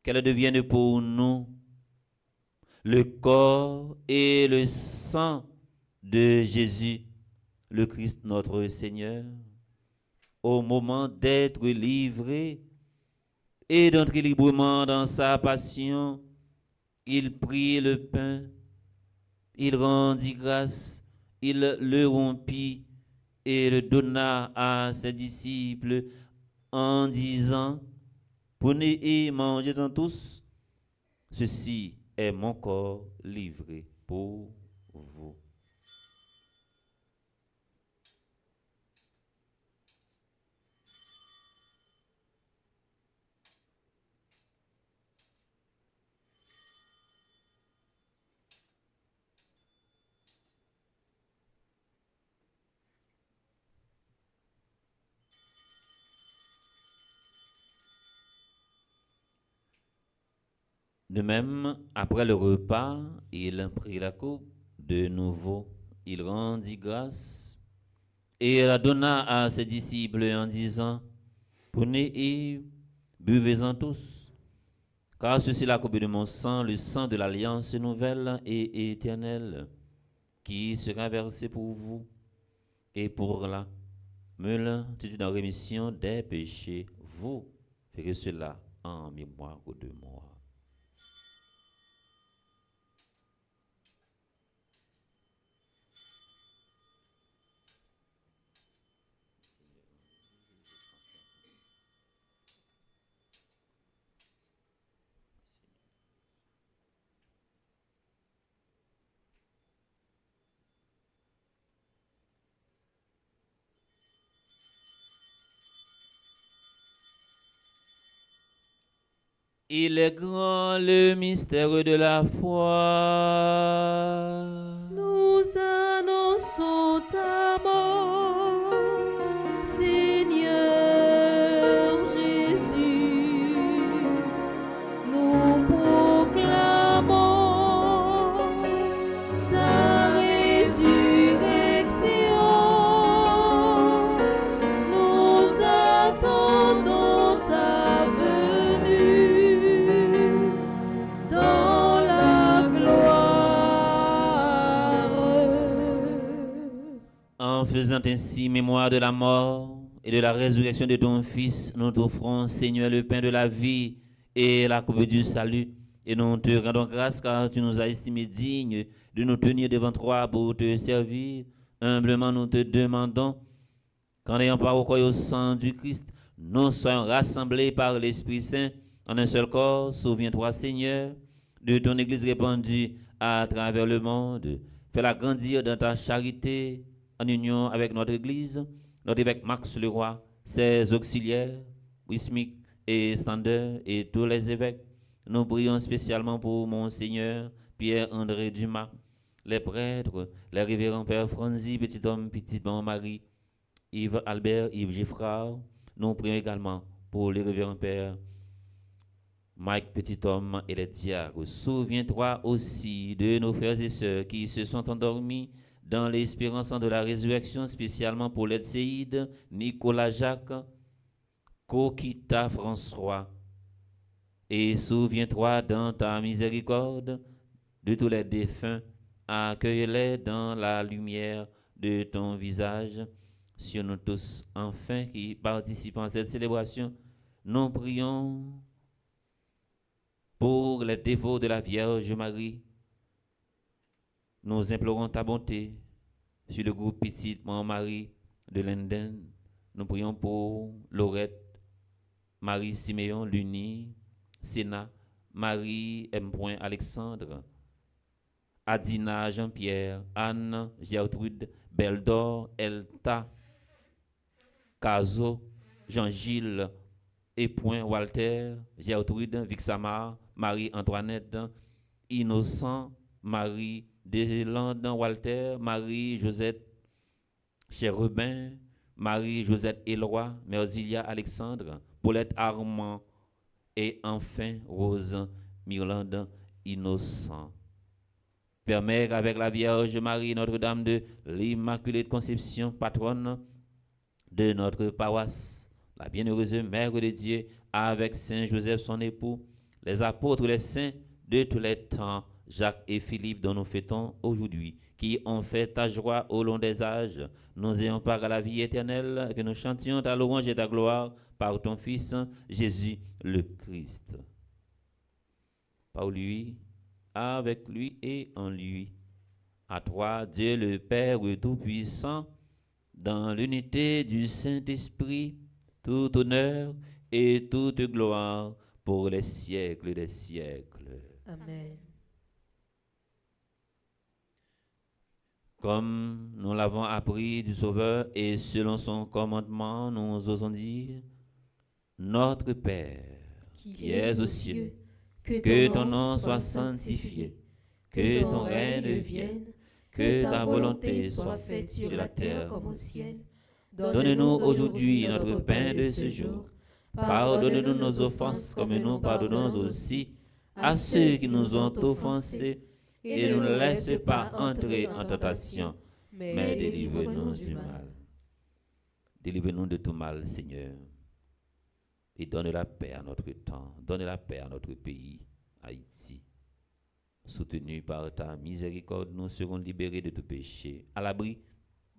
qu'elles deviennent pour nous le corps et le sang de Jésus, le Christ notre Seigneur, au moment d'être livré et d'entrer librement dans sa passion. Il prit le pain, il rendit grâce, il le rompit et le donna à ses disciples en disant: prenez et mangez-en tous, ceci est mon corps livré pour vous. De même, après le repas, il prit la coupe de nouveau, il rendit grâce et la donna à ses disciples en disant, prenez et buvez-en tous, car ceci est la coupe de mon sang, le sang de l'alliance nouvelle et éternelle, qui sera versé pour vous et pour la multitude en rémission des péchés. Vous ferez cela en mémoire de moi. Il est grand le mystère de la foi. Nous annonçons ta mort, Seigneur Jésus. Nous proclamons ta résurrection. Nous attendons ta venue dans la gloire. En faisant ainsi mémoire de la mort et de la résurrection de ton Fils, nous t'offrons, Seigneur, le pain de la vie et la coupe du salut. Et nous te rendons grâce car tu nous as estimés dignes de nous tenir devant toi pour te servir. Humblement, nous te demandons qu'en ayant part au corps et au sang du Christ, nous soyons rassemblés par l'Esprit Saint en un seul corps. Souviens-toi, Seigneur, de ton Église répandue à travers le monde. Fais-la grandir dans ta charité en union avec notre Église, notre évêque Max Leroy, ses auxiliaires, Wismic et Stander et tous les évêques. Nous prions spécialement pour Monseigneur Pierre-André Dumas, les prêtres, les révérends Père Franzi, petit homme, petite maman Marie, Yves Albert, Yves Giffrard. Nous prions également pour les révérends Père Mike Petit-Homme et les diacres. Souviens-toi aussi de nos frères et sœurs qui se sont endormis dans l'espérance de la résurrection, spécialement pour l'aide Séide, Nicolas Jacques, Kokita François. Et souviens-toi dans ta miséricorde de tous les défunts, accueille-les dans la lumière de ton visage. Sur nous tous, enfin, qui participons à cette célébration, nous prions pour les dévots de la Vierge Marie. Nous implorons ta bonté sur le groupe Petite Maman Marie de Linden. Nous prions pour Laurette, Marie Siméon, Luni, Sénat, Marie M. Alexandre, Adina Jean-Pierre, Anne Gertrude, Beldor, Elta, Caso, Jean-Gilles, et Walter, Gertrude, Vixamar, Marie-Antoinette, Innocent, Marie Deslandes, Walter, Marie-Josette, Chérubin, Marie-Josette Éloi, Merzilia Alexandre, Paulette Armand, et enfin Rose Mirlande Innocent. Père avec la Vierge Marie, Notre-Dame de l'Immaculée Conception, patronne de notre paroisse, la bienheureuse Mère de Dieu, avec Saint Joseph son époux, les apôtres, les saints de tous les temps, Jacques et Philippe dont nous fêtons aujourd'hui, qui ont fait ta joie au long des âges, nous ayons part à la vie éternelle, que nous chantions ta louange et ta gloire par ton Fils Jésus le Christ. Par lui, avec lui et en lui, à toi Dieu le Père Tout-Puissant, dans l'unité du Saint-Esprit, tout honneur et toute gloire pour les siècles des siècles. Amen. Comme nous l'avons appris du Sauveur et selon son commandement, nous osons dire, Notre Père, qui es aux cieux, que ton nom soit sanctifié, que ton règne vienne, que ta volonté soit faite sur la terre comme au ciel. Donne-nous aujourd'hui notre pain de ce jour. Pardonne-nous nos offenses comme nous pardonnons aussi à ceux qui nous ont offensés, et ne nous laisse pas entrer en tentation, mais délivre-nous du mal. Délivre-nous de tout mal, Seigneur, et donne la paix à notre temps, donne la paix à notre pays, Haïti. Soutenus par ta miséricorde, nous serons libérés de tout péché, à l'abri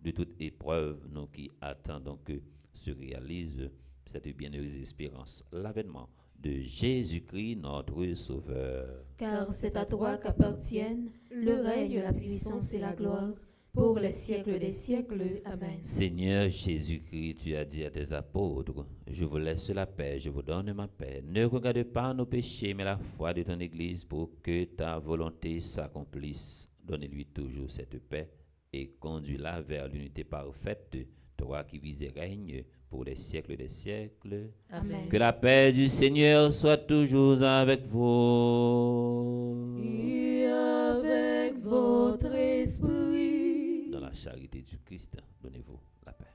de toute épreuve, nous qui attendons que se réalise cette bienheureuse espérance, l'avènement de Jésus-Christ, notre Sauveur. Car c'est à toi qu'appartiennent le règne, la puissance et la gloire, pour les siècles des siècles. Amen. Seigneur Jésus-Christ, tu as dit à tes apôtres, je vous laisse la paix, je vous donne ma paix. Ne regarde pas nos péchés, mais la foi de ton Église pour que ta volonté s'accomplisse. Donne-lui toujours cette paix et conduis-la vers l'unité parfaite, toi qui vis et règnes pour les siècles des siècles. Amen. Que la paix du Seigneur soit toujours avec vous. Et avec votre esprit. Dans la charité du Christ, donnez-vous la paix.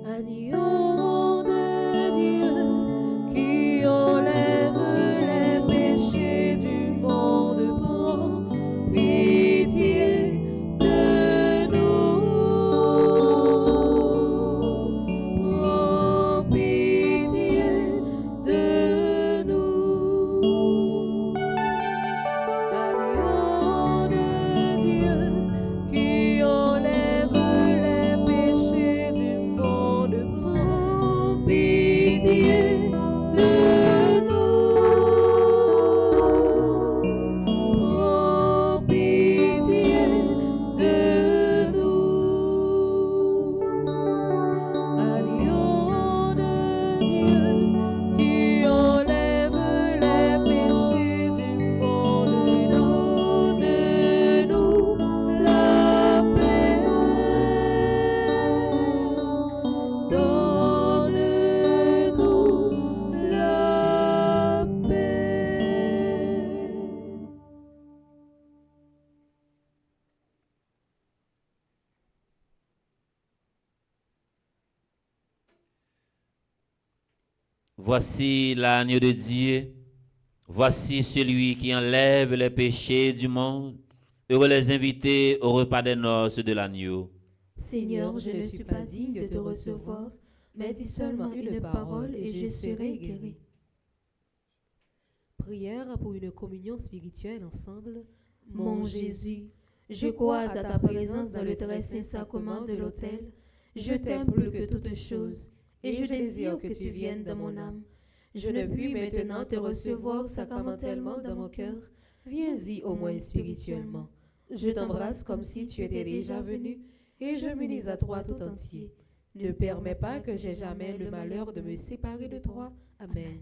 Agneau de Dieu qui enlève les péchés du monde, prends pitié de nous. Prends pitié de nous. Agneau de Dieu qui enlève les péchés du monde, prends pitié de nous. Prends pitié de nous. Agneau de Dieu qui enlève les péchés du monde, donne-nous la paix. Donne-nous la paix. Voici l'agneau de Dieu, voici celui qui enlève les péchés du monde. Heureux les invités au repas des noces de l'agneau. Seigneur, je ne suis pas digne de te recevoir, mais dis seulement une parole et je serai guéri. Prière pour une communion spirituelle ensemble. Mon Jésus, je crois à ta présence dans le très saint sacrement de l'autel. Je t'aime plus que toute chose et je désire que tu viennes dans mon âme. Je ne puis maintenant te recevoir sacramentellement dans mon cœur. Viens-y au moins spirituellement. Je t'embrasse comme si tu étais déjà venu et je m'unis à toi tout entier. Ne permets pas que j'aie jamais le malheur de me séparer de toi. Amen.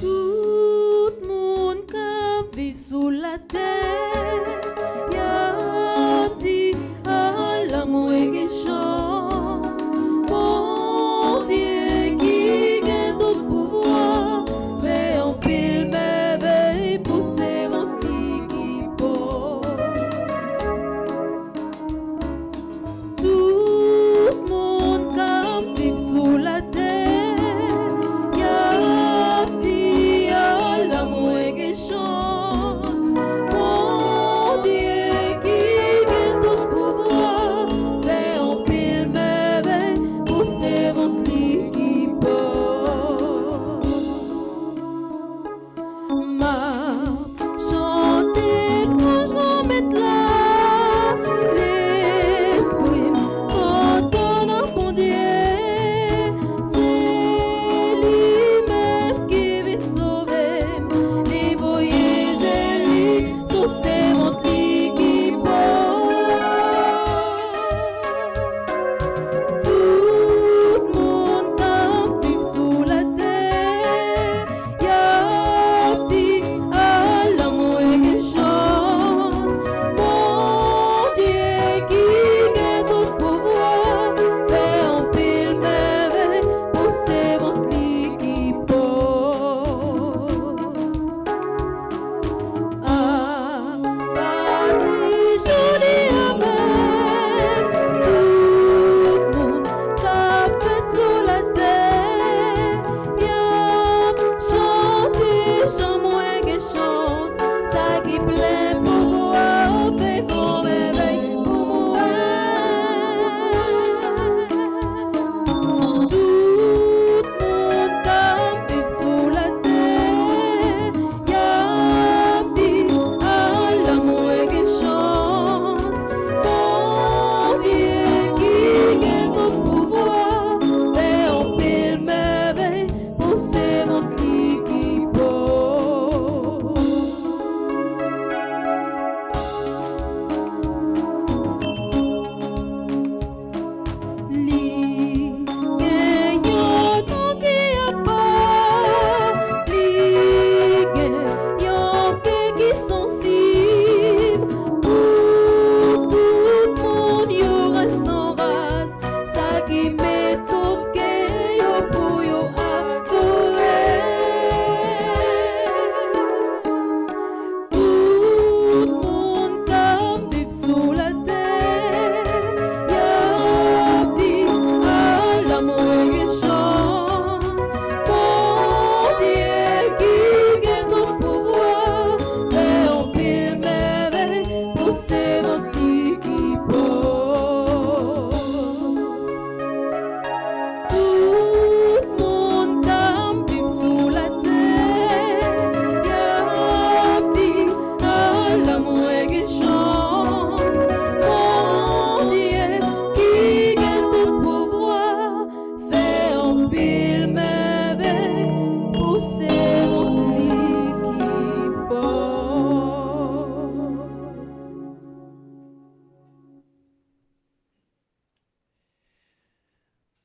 Tout le monde qui vit sous la terre, y'a dit à l'amour et quelque chose. Mon Dieu qui gagne tout pouvoir, fait en pile bébé pousser mon qui porte. Tout le monde qui vit sous la terre, y'a dit à l'amour et quelque chose. Mon Dieu qui gagne tout pouvoir, fait en pile bébé pousser mon qui porte. Ma chanter quand je remette là l'esprit quand on a bon Dieu, c'est lui-même qui vient sauver. Les voyages lui sous ses montres qui porte. Tout le monde qui vit sous la terre, y'a dit à l'amour et quelque chose. Mon Dieu qui gagne tout pouvoir, fait en pile merveille pousser votre lit qui porte. Ah, parti joli avec tout le monde qui fait sous la terre, y'a chanté, j'en moins que chance, ça qui plaît pour moi, fait qu'on m'éveille pour moi. Tout le monde qui vit sous la terre, y'a dit à l'amour et quelque chose. Mon Dieu qui gagne tout pouvoir, fait en pile merveille pousser mon qui porte. Li gagne ton qui a pas, li gagne qui sensible. Pour tout le monde y aura sans race, ça qui met tout yo pour yo adorer. Tout le monde qui vit sous la terre, y'a dit à l'amour et quelque chose. Mon Dieu qui gagne tout pouvoir, fait en pile merveille pousser mon qui porte. Tout le monde qui vit sous la terre, y'a dit à l'amour et quelque chose. Mon Dieu qui gagne tout pouvoir, fait en pile merveille pousser mon qui porte.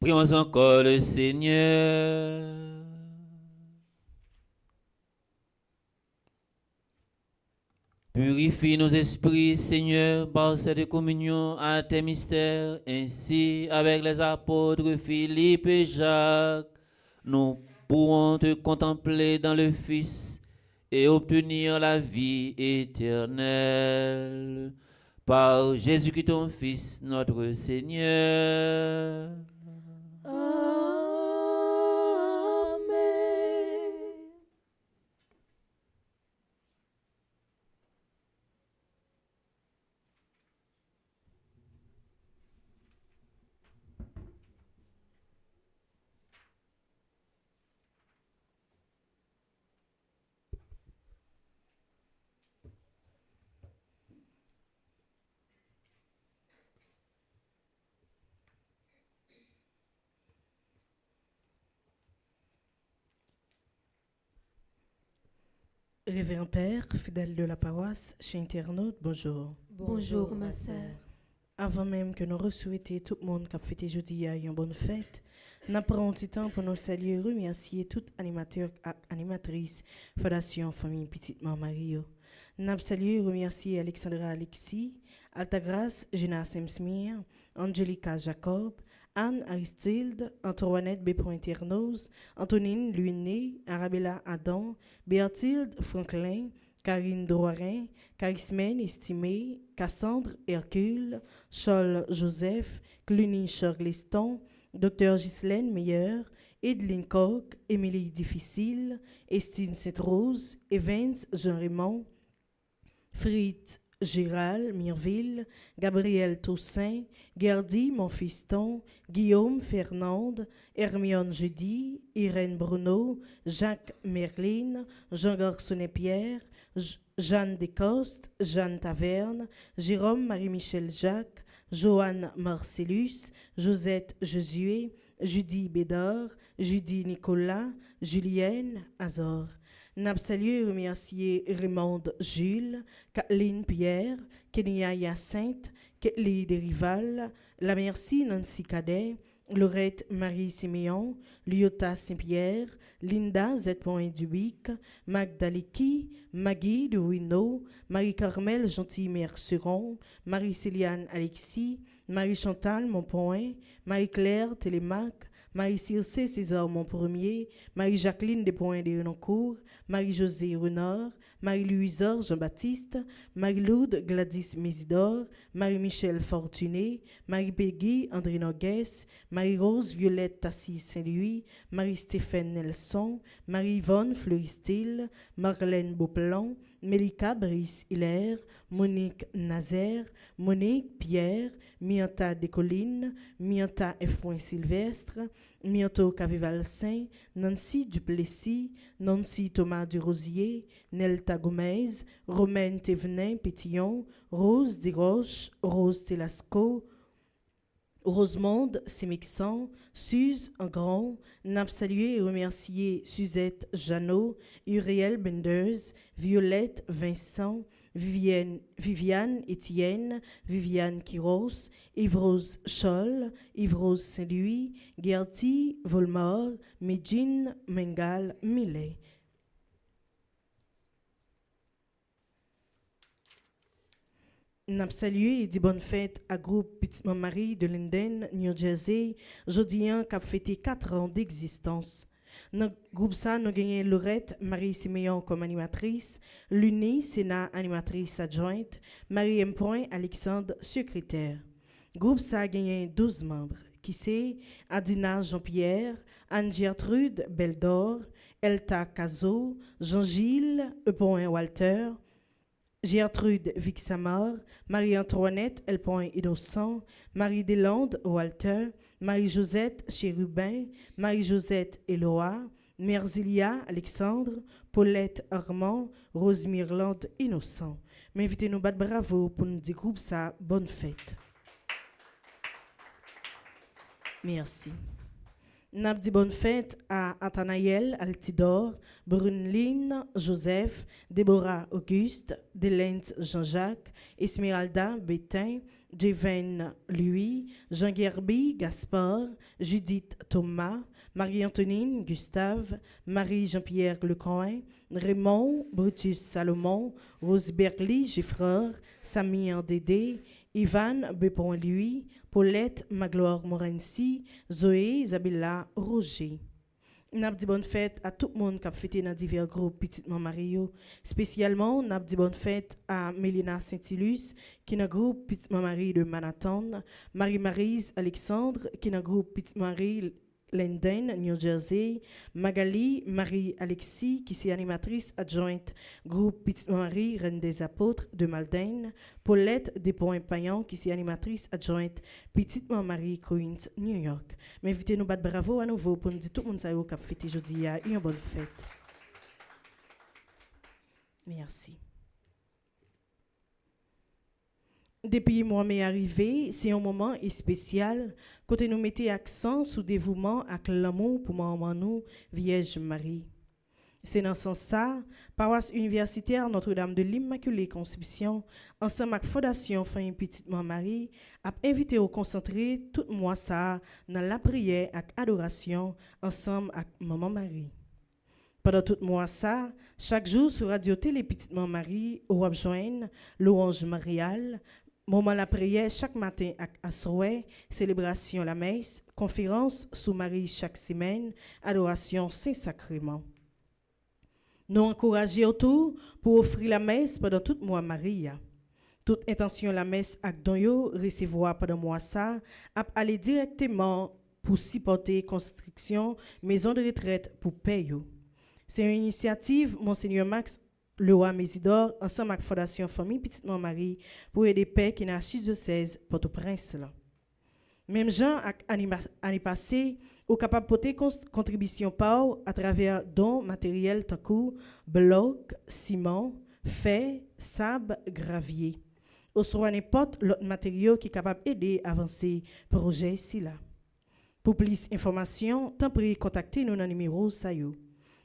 Prions encore le Seigneur. Purifie nos esprits, Seigneur, par cette communion à tes mystères. Ainsi, avec les apôtres Philippe et Jacques, nous pourrons te contempler dans le Fils et obtenir la vie éternelle. Par Jésus-Christ, ton Fils, notre Seigneur. Amen. Révérend Père, fidèle de la paroisse, chez internaute, bonjour. Bonjour, ma sœur. Avant même que nous souhaitions tout le monde qui a fêté jeudi une bonne fête, nous prenons un petit temps pour nous saluer et remercier tout animateur et animatrice Fondation Famille Petite Maman Mario. Nous saluons et remercier Alexandra Alexis, Altagrace Gina Semsmir, Angelica Jacob, Anne Aristide, Antoinette Bépointernos, Antonine Luiné, Arabella Adam, Béathilde Franklin, Karine Drouarin, Carismène Estimé, Cassandre Hercule, Charles Joseph, Cluny Charleston, Dr Ghislaine Meyer, Edeline Koch, Émilie Difficile, Estine Sainte-Rose, Evans Jean-Raymond, Fritz Gérald Mirville, Gabriel Toussaint, Gerdy Monfiston, Guillaume Fernande, Hermione Judy, Irène Bruno, Jacques Merlin, Jean Garçonnet-Pierre, Jeanne Descostes, Jeanne Taverne, Jérôme Marie-Michel Jacques, Joanne Marcellus, Josette Josué, Judy Bédard, Judy Nicolas, Julienne Azor. N'a salué et remercié Raymond Jules, Kathleen Pierre, Kenya Hyacinthe, Kathleen Desrival, la merci Nancy Cadet, Laurette Marie Siméon, Lyota Saint-Pierre, Linda Z.Dubic, Magdaliki, Maggie de Wino, Marie-Carmel Gentil-Merceron, Marie-Céliane Alexis, Marie-Chantal Monpoint, Marie-Claire Télémac, Marie-Circé César Montpremier, Marie-Jacqueline Despoints de Renoncourt, Marie-Josée Renard, Marie-Louise Jean-Baptiste, Marie-Laude Gladys Mésidor, Marie-Michel Fortuné, Marie-Peggy André Noguès, Marie-Rose Violette Tassis Saint-Louis, Marie-Stéphane Nelson, Marie-Yvonne Fleuristil, Marlène Beauplan, Mélika Brice Hilaire, Monique Nazaire, Monique Pierre, Mianta Descollines, Mianta F. Sylvestre, Mianto Cavival Saint, Nancy Duplessis, Nancy Thomas Durosier, Nelta Gomez, Romaine Thévenin Pétillon, Rose Desroches, Rose Telasco, Rosemonde Sémixan, Suze Engrand, n'a salué et remercié Suzette Jeannot, Uriel Benders, Violette Vincent, Viviane Étienne, Viviane Quiros, Yves-Rose Scholl, Yves-Rose Saint-Louis, Gertie Volmar, Medjine Mengal Millet. N'a salué et dit bonne fête à groupe Petite Maman Marie de Linden, New Jersey, jeudi qui a fêté 4 ans d'existence. Dans le groupe ça, nous avons Laurette Marie Siméon comme animatrice, Luni Sénat animatrice adjointe, Marie M. Alexandre secrétaire. Le groupe ça a gagné 12 membres, qui c'est Adina Jean-Pierre, Anne-Gertrude Beldor, Elta Cazo, Jean-Gilles E. Walter, Gertrude Vixamar, Marie-Antoinette L. Innocent, Marie-Deslandes Walter, Marie-Josette Chérubin, Marie-Josette Eloa, Merzilia Alexandre, Paulette Armand, Rose Mirlande Innocent. M'invitez-nous battre bravo pour nous dire groupe ça, bonne fête. Merci. N'a dit bonne fête à Athanaël Altidor, Bruneline Joseph, Déborah Auguste, Delens Jean-Jacques, Esmeralda Bétain, Jeven Louis, Jean Gerby Gaspard, Judith Thomas, Marie-Antonine Gustave, Marie-Jean-Pierre Lecoin, Raymond Brutus Salomon, Rose Berly Giffreur, Samir Dédé, Ivan Bepon-Louis, Paulette Magloire Morency, Zoé Isabella Roger. N'a dit bonne fête à tout le monde qui a fêté dans divers groupes Petite Maman Mario. Spécialement, n'a dit bonne fête à Mélina Saint-Ilus, qui est dans le groupe Petite Maman Marie de Manhattan, Marie-Marise Alexandre, qui est dans le groupe Petite Maman Marie Linden, New Jersey, Magali Marie-Alexis, qui est animatrice adjointe groupe Petite Marie, Reine des Apôtres de Malden, Paulette Despoints-Payan, qui est animatrice adjointe Petite Marie, Queens, New York. M'invitez-nous battre bravo à nouveau pour nous dire tout le monde qui a fêté aujourd'hui une bonne fête. Merci. Depuis moi m'est arrivé, c'est un moment spécial côté nous mettez accent sur dévouement avec l'amour pour maman nous Vierge Marie. C'est dans ce sens, paroisse universitaire Notre-Dame de l'Immaculée Conception, ensemble avec Fondation Famille Petite Marie, a invité au concentrer tout mois ça dans la prière et adoration ensemble avec Maman Marie. Pendant tout mois ça, chaque jour sur Radio Télé Petite Marie, on va joindre l'Orange Marial, moment la prière chaque matin à Soé, célébration la messe, conférence sous Marie chaque semaine, adoration Saint-Sacrement. Nous encourager autour pour offrir la messe pendant tout mois Maria. Toute intention la messe ak don yo recevoir pendant mois ça, ap aller directement pour supporter construction maison de retraite pour payer. C'est une initiative Monseigneur Max Leroy Mésidor ensemble avec Fondation Famille Petite Marie pour aider pères qui dans l'archidiocèse Port-au-Prince. Même gens ak année passée ou capable porter contribution par à travers dons matériels tant que bloc, ciment, fer, sable, gravier. Ou soit n'importe l'autre matériau qui est capable d'aider à avancer projet ici là. Pour plus d'informations, tant pis contactez nous dans le numéro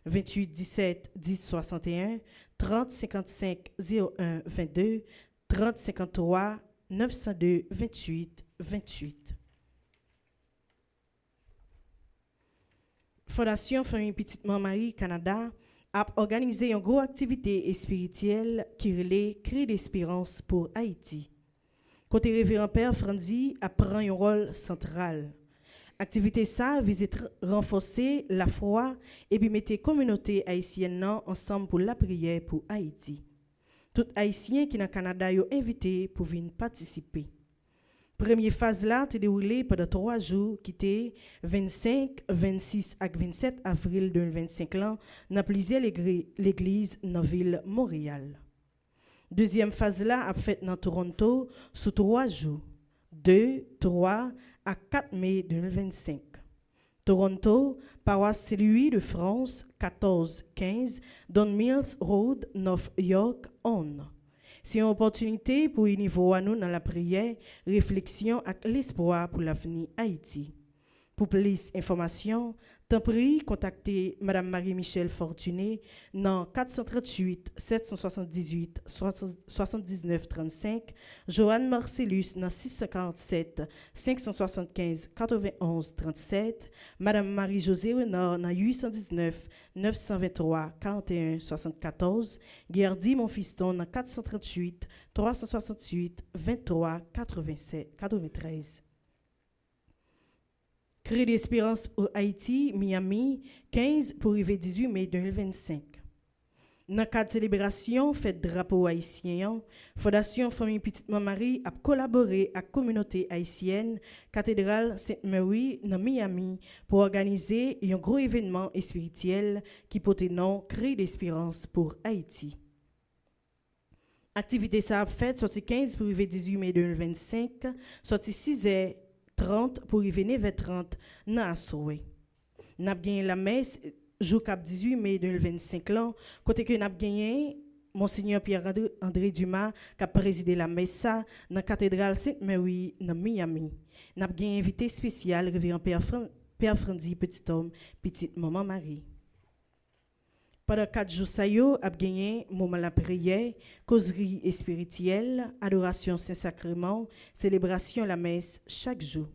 28 17 10 61 30 55 01 22 30 53 902 28 28. Fondation Famille Petite Marie Canada a organisé une grosse activité spirituelle qui relève Cri d'espérance pour Haïti. Côté révérend Père Franzi a pris un rôle central. Activité ça vise à renforcer la foi et puis mettre la communauté haïtienne ensemble pour la prière pour Haïti. Tout Haïtien qui dans le Canada sont invités pour venir participer. Première phase là a déroulé pendant 3 jours qui étaient 25, 26 et 27 avril 2025 là dans plusieurs l'église dans la ville Montréal. Deuxième phase là a fait dans Toronto sous 3 jours, 2, 3 à 4 mai 2025. Toronto, paroisse Saint-Louis de France, 14-15, Don Mills Road, North York, on. C'est une opportunité pour y voir nous dans la prière, réflexion et l'espoir pour l'avenir Haïti. Pour plus d'informations, tant pis contactez Mme Marie-Michel Fortuné dans 438 778 79 35, Joanne Marcellus dans 657 575 91 37, Mme Marie-Josée Renard dans 819 923 41 74, Gerdy Monfiston dans 438 368 23 93. Cri d'espérance pour Haïti, Miami, 15 pour arriver 18 mai 2025. Dans le cadre de célébration fête drapeau haïtien, Fondation Famille Petite Marie a collaboré avec la communauté haïtienne Cathédrale Sainte-Marie dans Miami pour organiser un gros événement spirituel qui porte le nom Cri d'espérance pour Haïti. Activité ça a fait sorti 15 pour arriver 18 mai 2025, sorti 6h30 pour arriver 9h30 dans Assoé. N'a gagné la messe jour cap 18 mai 2025 là, côté que n'a gagné Monseigneur Pierre-André Dumas qui a présidé la messe dans la cathédrale Sainte-Marie dans Miami. N'a gagné invité spécial révérend Père Franzi petit homme, petite maman Marie. Pendant 4 jours, ça y a gagné moment la prière, causerie spirituelle, adoration Saint-Sacrement, célébration la messe chaque jour.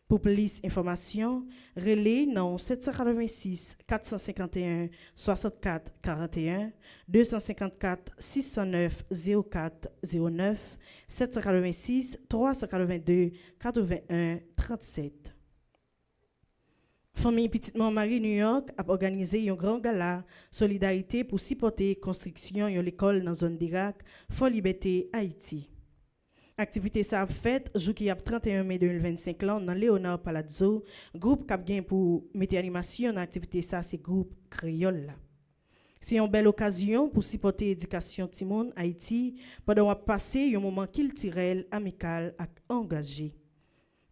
Pour plus d'informations, relais non 786 451 64 41 254 609 04 09 786 382 81 37. Famille Petite Marie New York a organisé un grand gala solidarité pour supporter construction de l'école dans la zone d'Irak, Fort Liberté, Haïti. Activité ça a fait jour qui a 31 mai 2025 là dans Léonard Palazzo, groupe qui a gagné pour mettre animation dans activité ça c'est groupe créole. C'est une belle occasion pour supporter l'éducation Timon Haïti pendant passer un moment culturel, amical et engagé.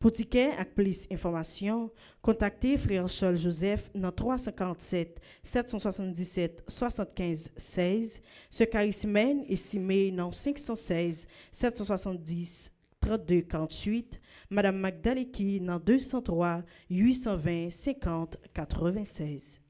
Pour ticket et plus d'informations, contactez Frère Charles Joseph dans 357 777 75 16. Ce charisme estimé dans 516 770 32 48. Madame Magdaleki dans 203 820 50 96.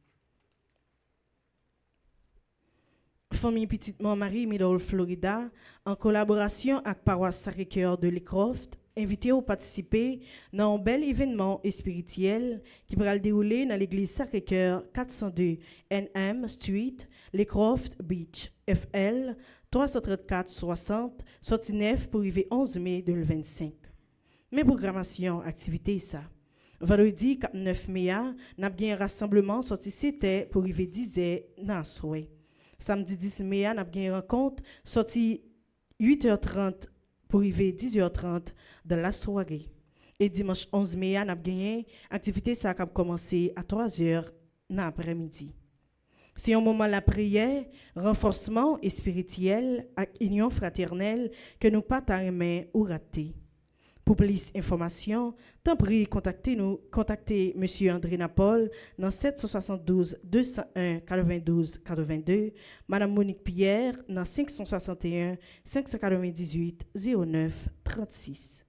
Famille Petite Marie Middle Florida, en collaboration avec Paroisse Sacré-Cœur de Lecroft, invité à participer dans un bel événement spirituel qui va se dérouler dans l'église Sacré-Cœur 402 NM Street, Lecroft Beach, FL 334 60 69 pour arriver 11 mai 2025. Mes programmations, activités, ça. Vendredi 9 mai, nous avons un rassemblement sorti 7h pour arriver 10h dans Souhait. Samedi 10 mai, nous avons une rencontre sorti 8h30 pour arriver 10h30 dans la soirée. Et dimanche 11 mai, nous avons une activité qui a commencé à 3h dans l'après-midi. C'est un moment de la prière, renforcement et spirituel et union fraternelle que nous pas tarder ou rater. Pour plus d'informations, tant pis contactez M. André Napol dans 772 201 92 82, Mme Monique Pierre dans 561 598 09 36.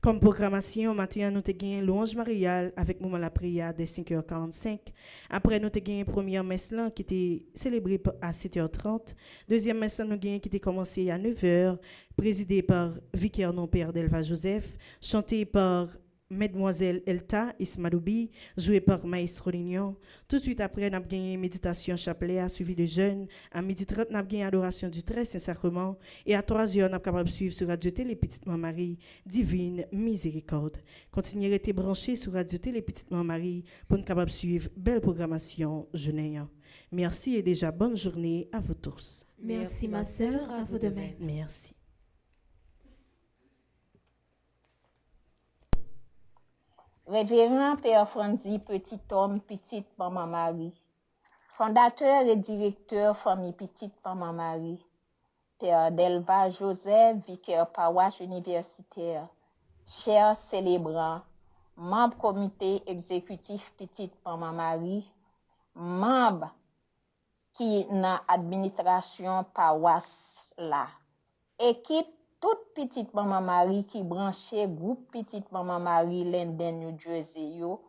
Comme programmation, matin, nous avons gagné louange mariale avec moment la prière dès 5h45. Après, nous avons gagné première messe qui était célébrée à 7h30. Deuxième messe nous qui était commencée à 9h, présidée par vicaire non-père d'Elva Joseph, chantée par Mademoiselle Elta Ismadoubi, jouée par Maestro Lignon. Tout de suite après, nous avons gagné méditation chapelet suivi de jeûne. À 12h30, nous avons gagné adoration du très saint-sacrement. Et à 3h, nous avons capable de suivre sur Radio Télé Petite Marie Divine Miséricorde. Continuez à rester branchés sur Radio Télé Petite Marie pour nous capable de suivre belle programmation jeûne. Merci et déjà bonne journée à vous tous. Merci ma sœur, à vous de même. Merci. Révérend Père Franzi, petit homme, petite maman Marie, fondateur et directeur famille petite maman Marie, Père Delva Joseph, vicaire paroisse universitaire, chers célébrants, membre comité exécutif petite maman Marie, membre qui n'a administration paroisse là, équipe toute petite maman Marie qui branchait groupe petite maman Marie Linden New Jersey yo,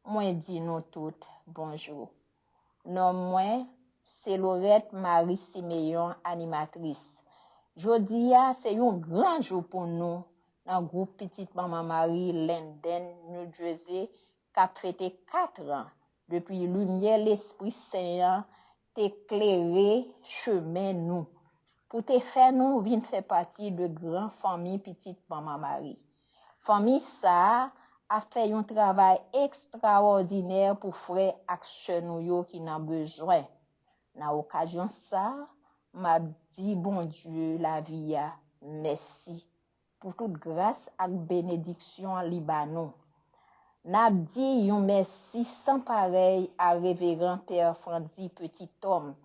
moi dis nous toutes bonjour. Non moi c'est Laurette Marie Siméon animatrice. Jodia c'est un grand jour pour nous dans groupe petite maman Marie Linden New Jersey qui a fêté 4 ans depuis lumière l'Esprit Saint t'éclairer chemin nous. Pour te faire nous vin faire partie de grande famille petite maman Marie. Famille ça a fait un travail extraordinaire pour frère action yo qui n'a besoin. Dans occasion ça, m'a dit bon Dieu la vie a merci pour toute grâce et bénédiction en Libanon. N'a dit yon merci sans pareil à révérend Père Franzi petit homme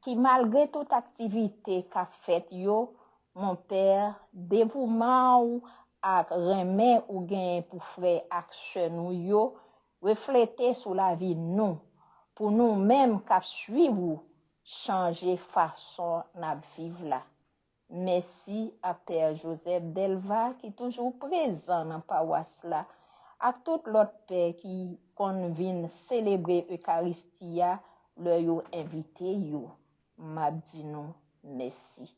qui malgré toute activité qu'a fait yo, mon père, dévouement ou ak remè ou gen pour frère action yo, refléter sur la vie nous, pour nous même qu'a suivre changer façon n'a vivre là. Merci à Père Joseph Delva qui toujours présent dans paroisse là, à tout l'autre père qui kon vinn célébrer Eucharistia, leur yo invité yo. M'abdi nou, merci.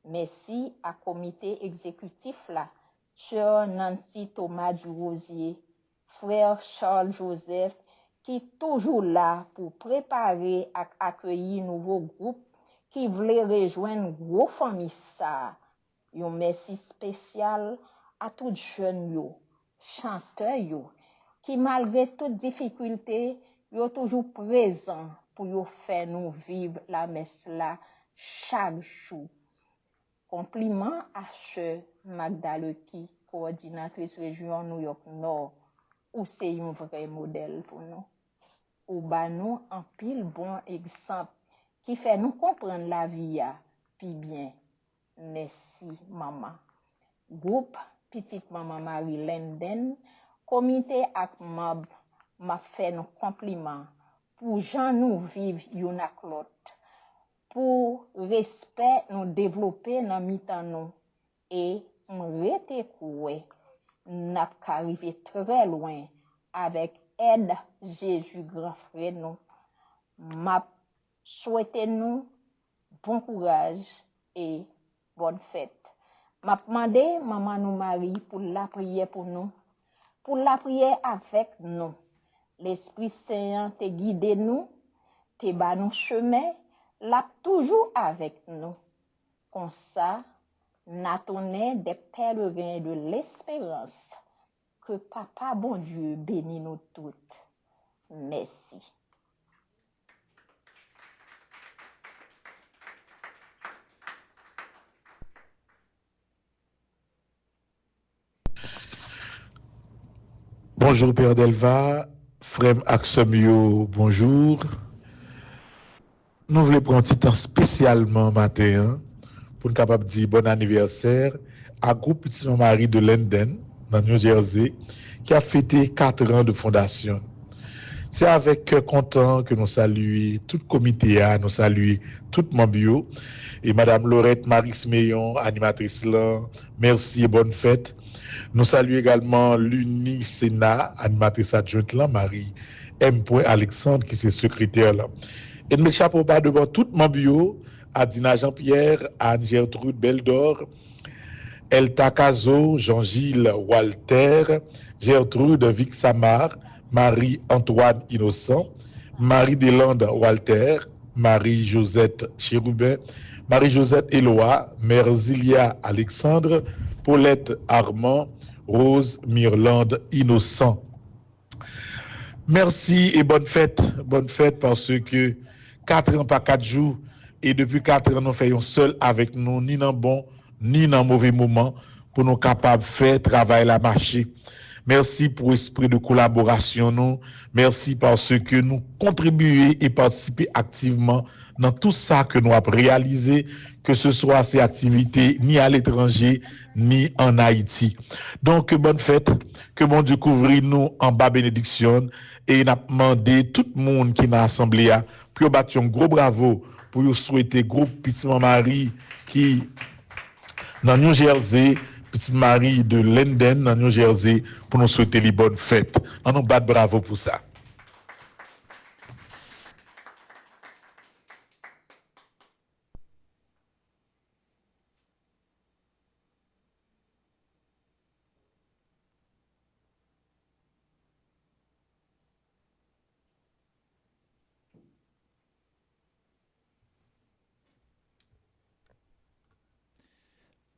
Merci à comité exécutif là, Sœur Nancy Thomas du Rosier, frère Charles Joseph, qui toujours là pour préparer et accueillir nouveau groupe qui voulait rejoindre gros famille ça. Yon merci spécial à tout jeune yo, chanteur yo, qui malgré toute difficulté, yo toujours présent pour yo faire nous vivre la messe là chaque jour. Compliment à Sœur Magda Lequi, coordinatrice région New York Nord, ou c'est un vrai modèle pour nous. Ou ba nous un pile bon exemple qui fait nous comprendre la vie puis bien. Merci maman. Groupe petite maman Marie Linden, comité ak membre m'a fait nos compliments pour gens nous vivre yon ak l'autre, pour respect nous développer dans mitan nous et m'rete koué n'a pas arrivé très loin avec aide Jésus grand frère nous. M'a souhaité nous bon courage et bonne fête. M'a demandé maman nous Marie pour la prière pour nous, pour la prière avec nous. L'Esprit Saint te guide nous, te bat nous chemin, l'a toujours avec nous. Comme ça, n'attendons des pèlerins de l'espérance. Que Papa bon Dieu bénisse nous toutes. Merci. Bonjour Père Delva, frère Axomio, bonjour. Nous voulons prendre un petit temps spécialement matin pour nous capable de dire bon anniversaire à groupe Petit Marie de Linden, dans New Jersey, qui a fêté 4 ans de fondation. C'est avec cœur content que nous saluons tout le comité, nous saluons tout le monde, et Madame Laurette Maris Meillon, animatrice là, merci et bonne fête. Nous saluons également l'Uni Sénat, animatrice adjointe là, Marie M. Alexandre, qui est secrétaire là. Et nous chapeau pas devant tout le monde, à Dina Jean-Pierre, Anne-Gertrude Beldor, Elta Cazo, Jean-Gilles Walter, Gertrude Vic Samar, Marie-Antoine Innocent, Marie-Deslandes Walter, Marie-Josette Chérubin, Marie-Josette Eloa, Mère Zilia Alexandre, Paulette Armand, Rose Mirlande Innocent. Merci et bonne fête parce que 4 ans pas 4 jours, et depuis 4 ans nous faisons seul avec nous, ni dans bon, ni dans mauvais moment, pour nous capables de faire travail la marché. Merci pour l'esprit de collaboration nous. Merci parce que nous contribuons et participons activement dans tout ça que nous avons réalisé, que ce soit ces activités ni à l'étranger, ni en Haïti. Donc, bonne fête, que mon Dieu couvre nous en bas bénédiction, et n'a demandé tout le monde qui est dans l'assemblée pour battre un gros bravo, pour vous souhaiter groupe Petit Marie qui dans New Jersey, Petit Marie de Linden dans New Jersey, pour nous souhaiter les bonnes fêtes. On nous bat bravo pour ça.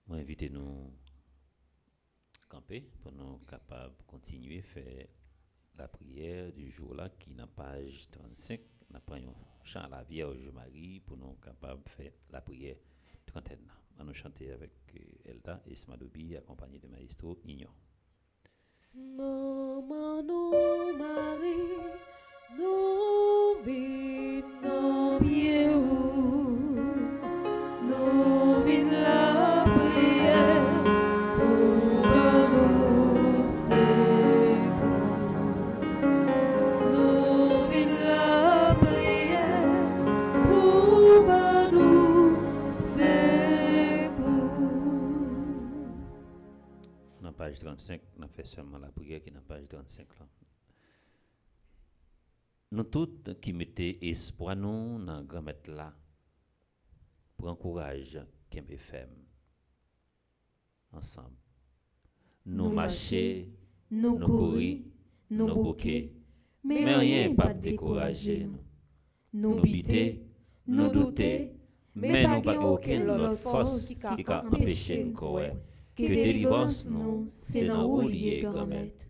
Moi, invitez-nous camper pour nous capables de continuer à faire la prière du jour là qui n'a page 35. Nous prenons chant à la Vierge Marie pour nous capables de faire la prière trentaine. On nous chanter avec Elda et Smadobi accompagné de Maestro Ignon. Maman nous Marie, nous vîmes bien où, nous vîmes la prière pour nous secours. Nous vîmes la prière pour nous secours. Dans page 35, on a fait seulement la prière qui est dans page 35 là. Nous tous qui mettons espoir nous dans grand maître là pour encourager Kembe Femme ensemble. Nous marcher, nous courir, nous bouquer, mais rien pas décourager nous. Nous biter, nous douter, mais nous pas aucune autre force qui a empêché nous courir. Que délivrance nous, c'est dans où lié grand maître.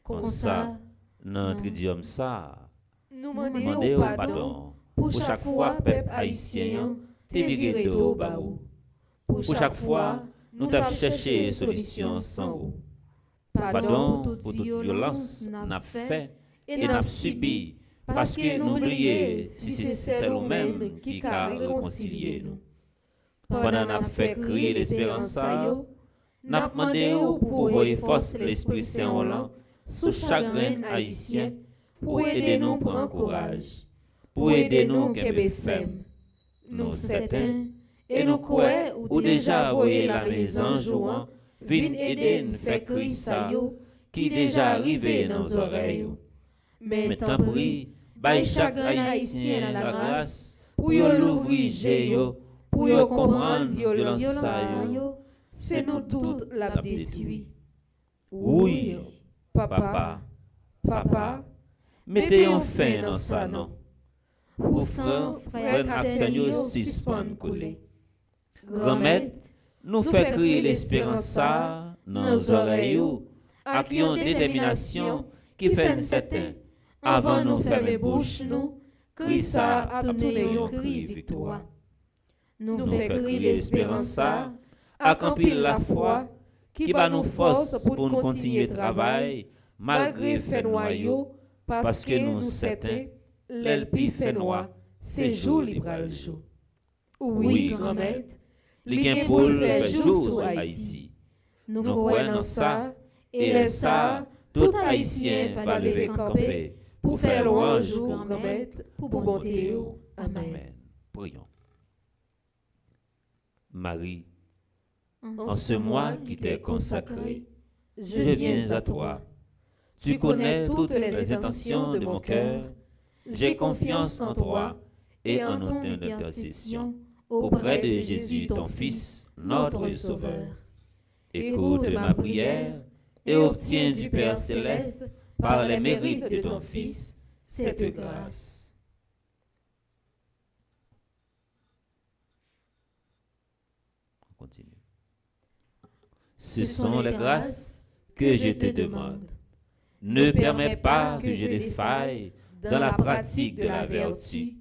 Comme ça, notre idiome ça, Nous demandez au pardon. Pour chaque fois, peuple haïtien, te viré d'eau baou. Pour chaque fois, nous t'avons cherché solution sans vous. Pardon pour toute violence n'a fait et n'a subi, parce que nous oublions si c'est celle nous-mêmes qui a réconcilié nous. Pendant n'a fait crier l'espérance à yo, n'a demandé pour voyer force l'Esprit Saint Hollande sous chaque grain haïtien pour aider nous prendre courage, pour aider nous Kembe Femme. Nous certains et nous croyons ou déjà voyez la maison jouant, vin aider nous faire crier ça yo qui déjà arrivé dans nos oreilles. Mais tant pis, by chaque haïtien la grâce pour yo l'ouvrir yo, pour yo comprendre violence sa yo, c'est nous toutes la détruit. Oui, papa, mettez un fin dans ça non. pour sang, frère Seigneur, suspend couler. Grand-mère, nous fait crier l'espérance ça dans nos oreilles avec une détermination qui fait certain. Avant nous fermer bouche nous, crie ça à tourner un cri victoire. Nous fait crier l'espérance ça, accomplir la foi, qui va nous force pour nous continuer le travail, malgré fait noyau, parce que nous certains, l'elpi fait noir, c'est jour libéral jour. Oui, grand-mère, Les pour faire jour sur Haïti. nous croyons dans ça, et les ça, tout haïtien va lever camper, pour faire louange au grand-mère, pour bonté. Amen. Amen. Prions. Marie, en ce mois qui t'est consacré, je viens à toi. Tu connais toutes les intentions de mon cœur. J'ai confiance en toi et en ton intercession auprès de Jésus, ton Fils, notre Sauveur. Écoute ma prière et obtiens du Père céleste, par les mérites de ton Fils, cette grâce. On continue. Ce sont les grâces que je te demande. Ne permets pas que je défaille dans la pratique de la vertu.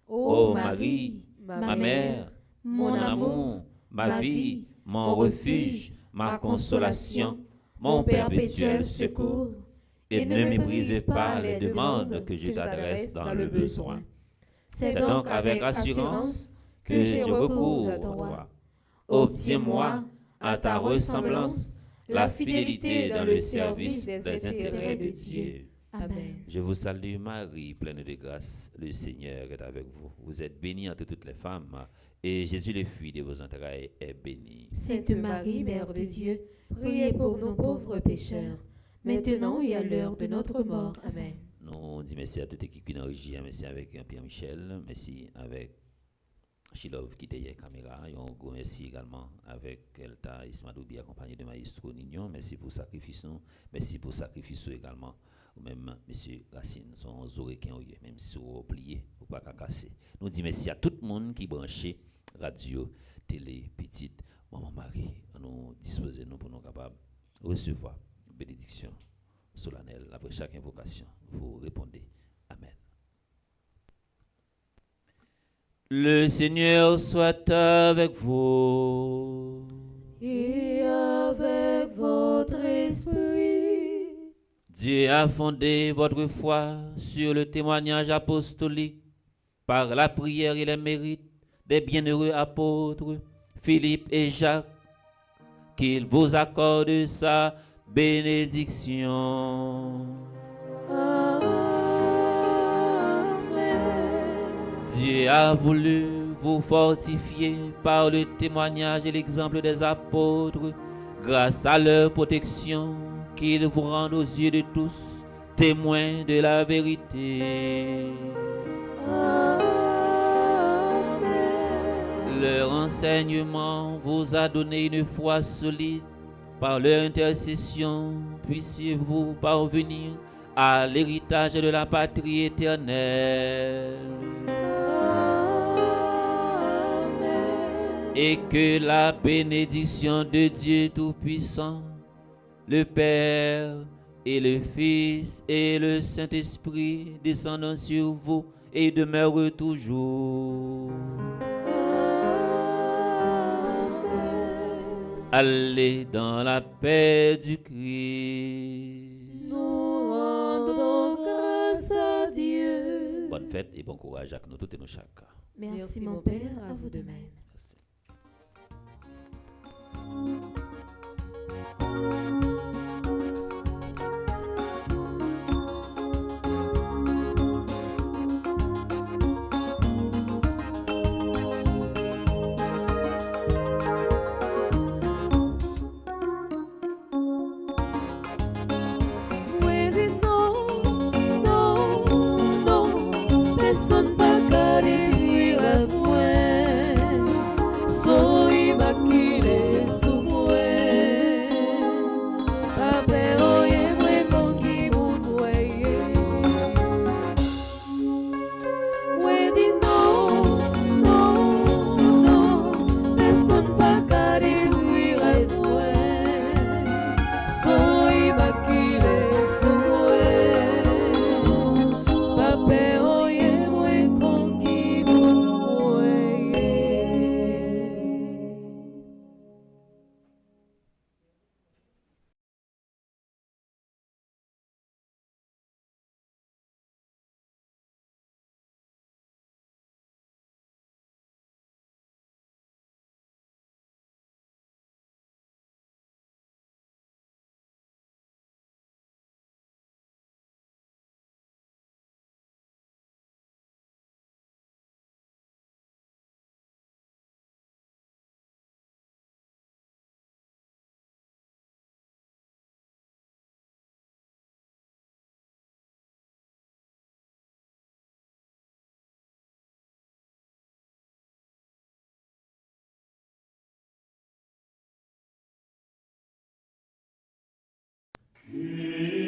Ô Marie, ma mère, mon amour, ma vie, mon refuge, ma consolation, mon perpétuel secours, et ne méprise pas les demandes que je t'adresse dans le besoin. C'est donc avec assurance que je recours à toi. Obtiens-moi, à ta ressemblance, la fidélité dans le service des intérêts de Dieu. Amen. Je vous salue Marie, pleine de grâce, le Seigneur est avec vous. Vous êtes bénie entre toutes les femmes, et Jésus, le fruit de vos entrailles, est béni. Sainte Marie, Mère de Dieu, priez pour nous pauvres pécheurs, maintenant et à l'heure de notre mort. Amen. Nous disons merci à toute l'équipe qui nous enregistre, merci avec Pierre-Michel, merci avec Chilov qui était hier caméra, et un gros merci également avec Elta Ismadoubi accompagné de Maestro Nignon, merci pour le sacrifice, merci pour le sacrifice également, ou même monsieur Racine, son oreilles même si vous oubliez, ou pas casser. Nous disons merci à tout le monde qui branché radio, télé, petite, maman Marie, nous disposer nous pour nous capables de recevoir une bénédiction solennelle après chaque invocation. Vous répondez Amen. Le Seigneur soit avec vous. Et avec votre esprit. Dieu a fondé votre foi sur le témoignage apostolique par la prière et les mérites des bienheureux apôtres Philippe et Jacques. Qu'il vous accorde sa bénédiction. Dieu a voulu vous fortifier par le témoignage et l'exemple des apôtres, grâce à leur protection, qu'ils vous rendent aux yeux de tous témoins de la vérité. Leur enseignement vous a donné une foi solide. Par leur intercession, puissiez-vous parvenir à l'héritage de la patrie éternelle. Et que la bénédiction de Dieu Tout-Puissant, le Père et le Fils et le Saint-Esprit descendent sur vous et demeurent toujours. Allez dans la paix du Christ. Nous rendons grâce à Dieu. Bonne fête et bon courage à nous tous et nous chacun. Merci mon Père, à vous de même. Merci. Personne pas qu'à détruire Kyrie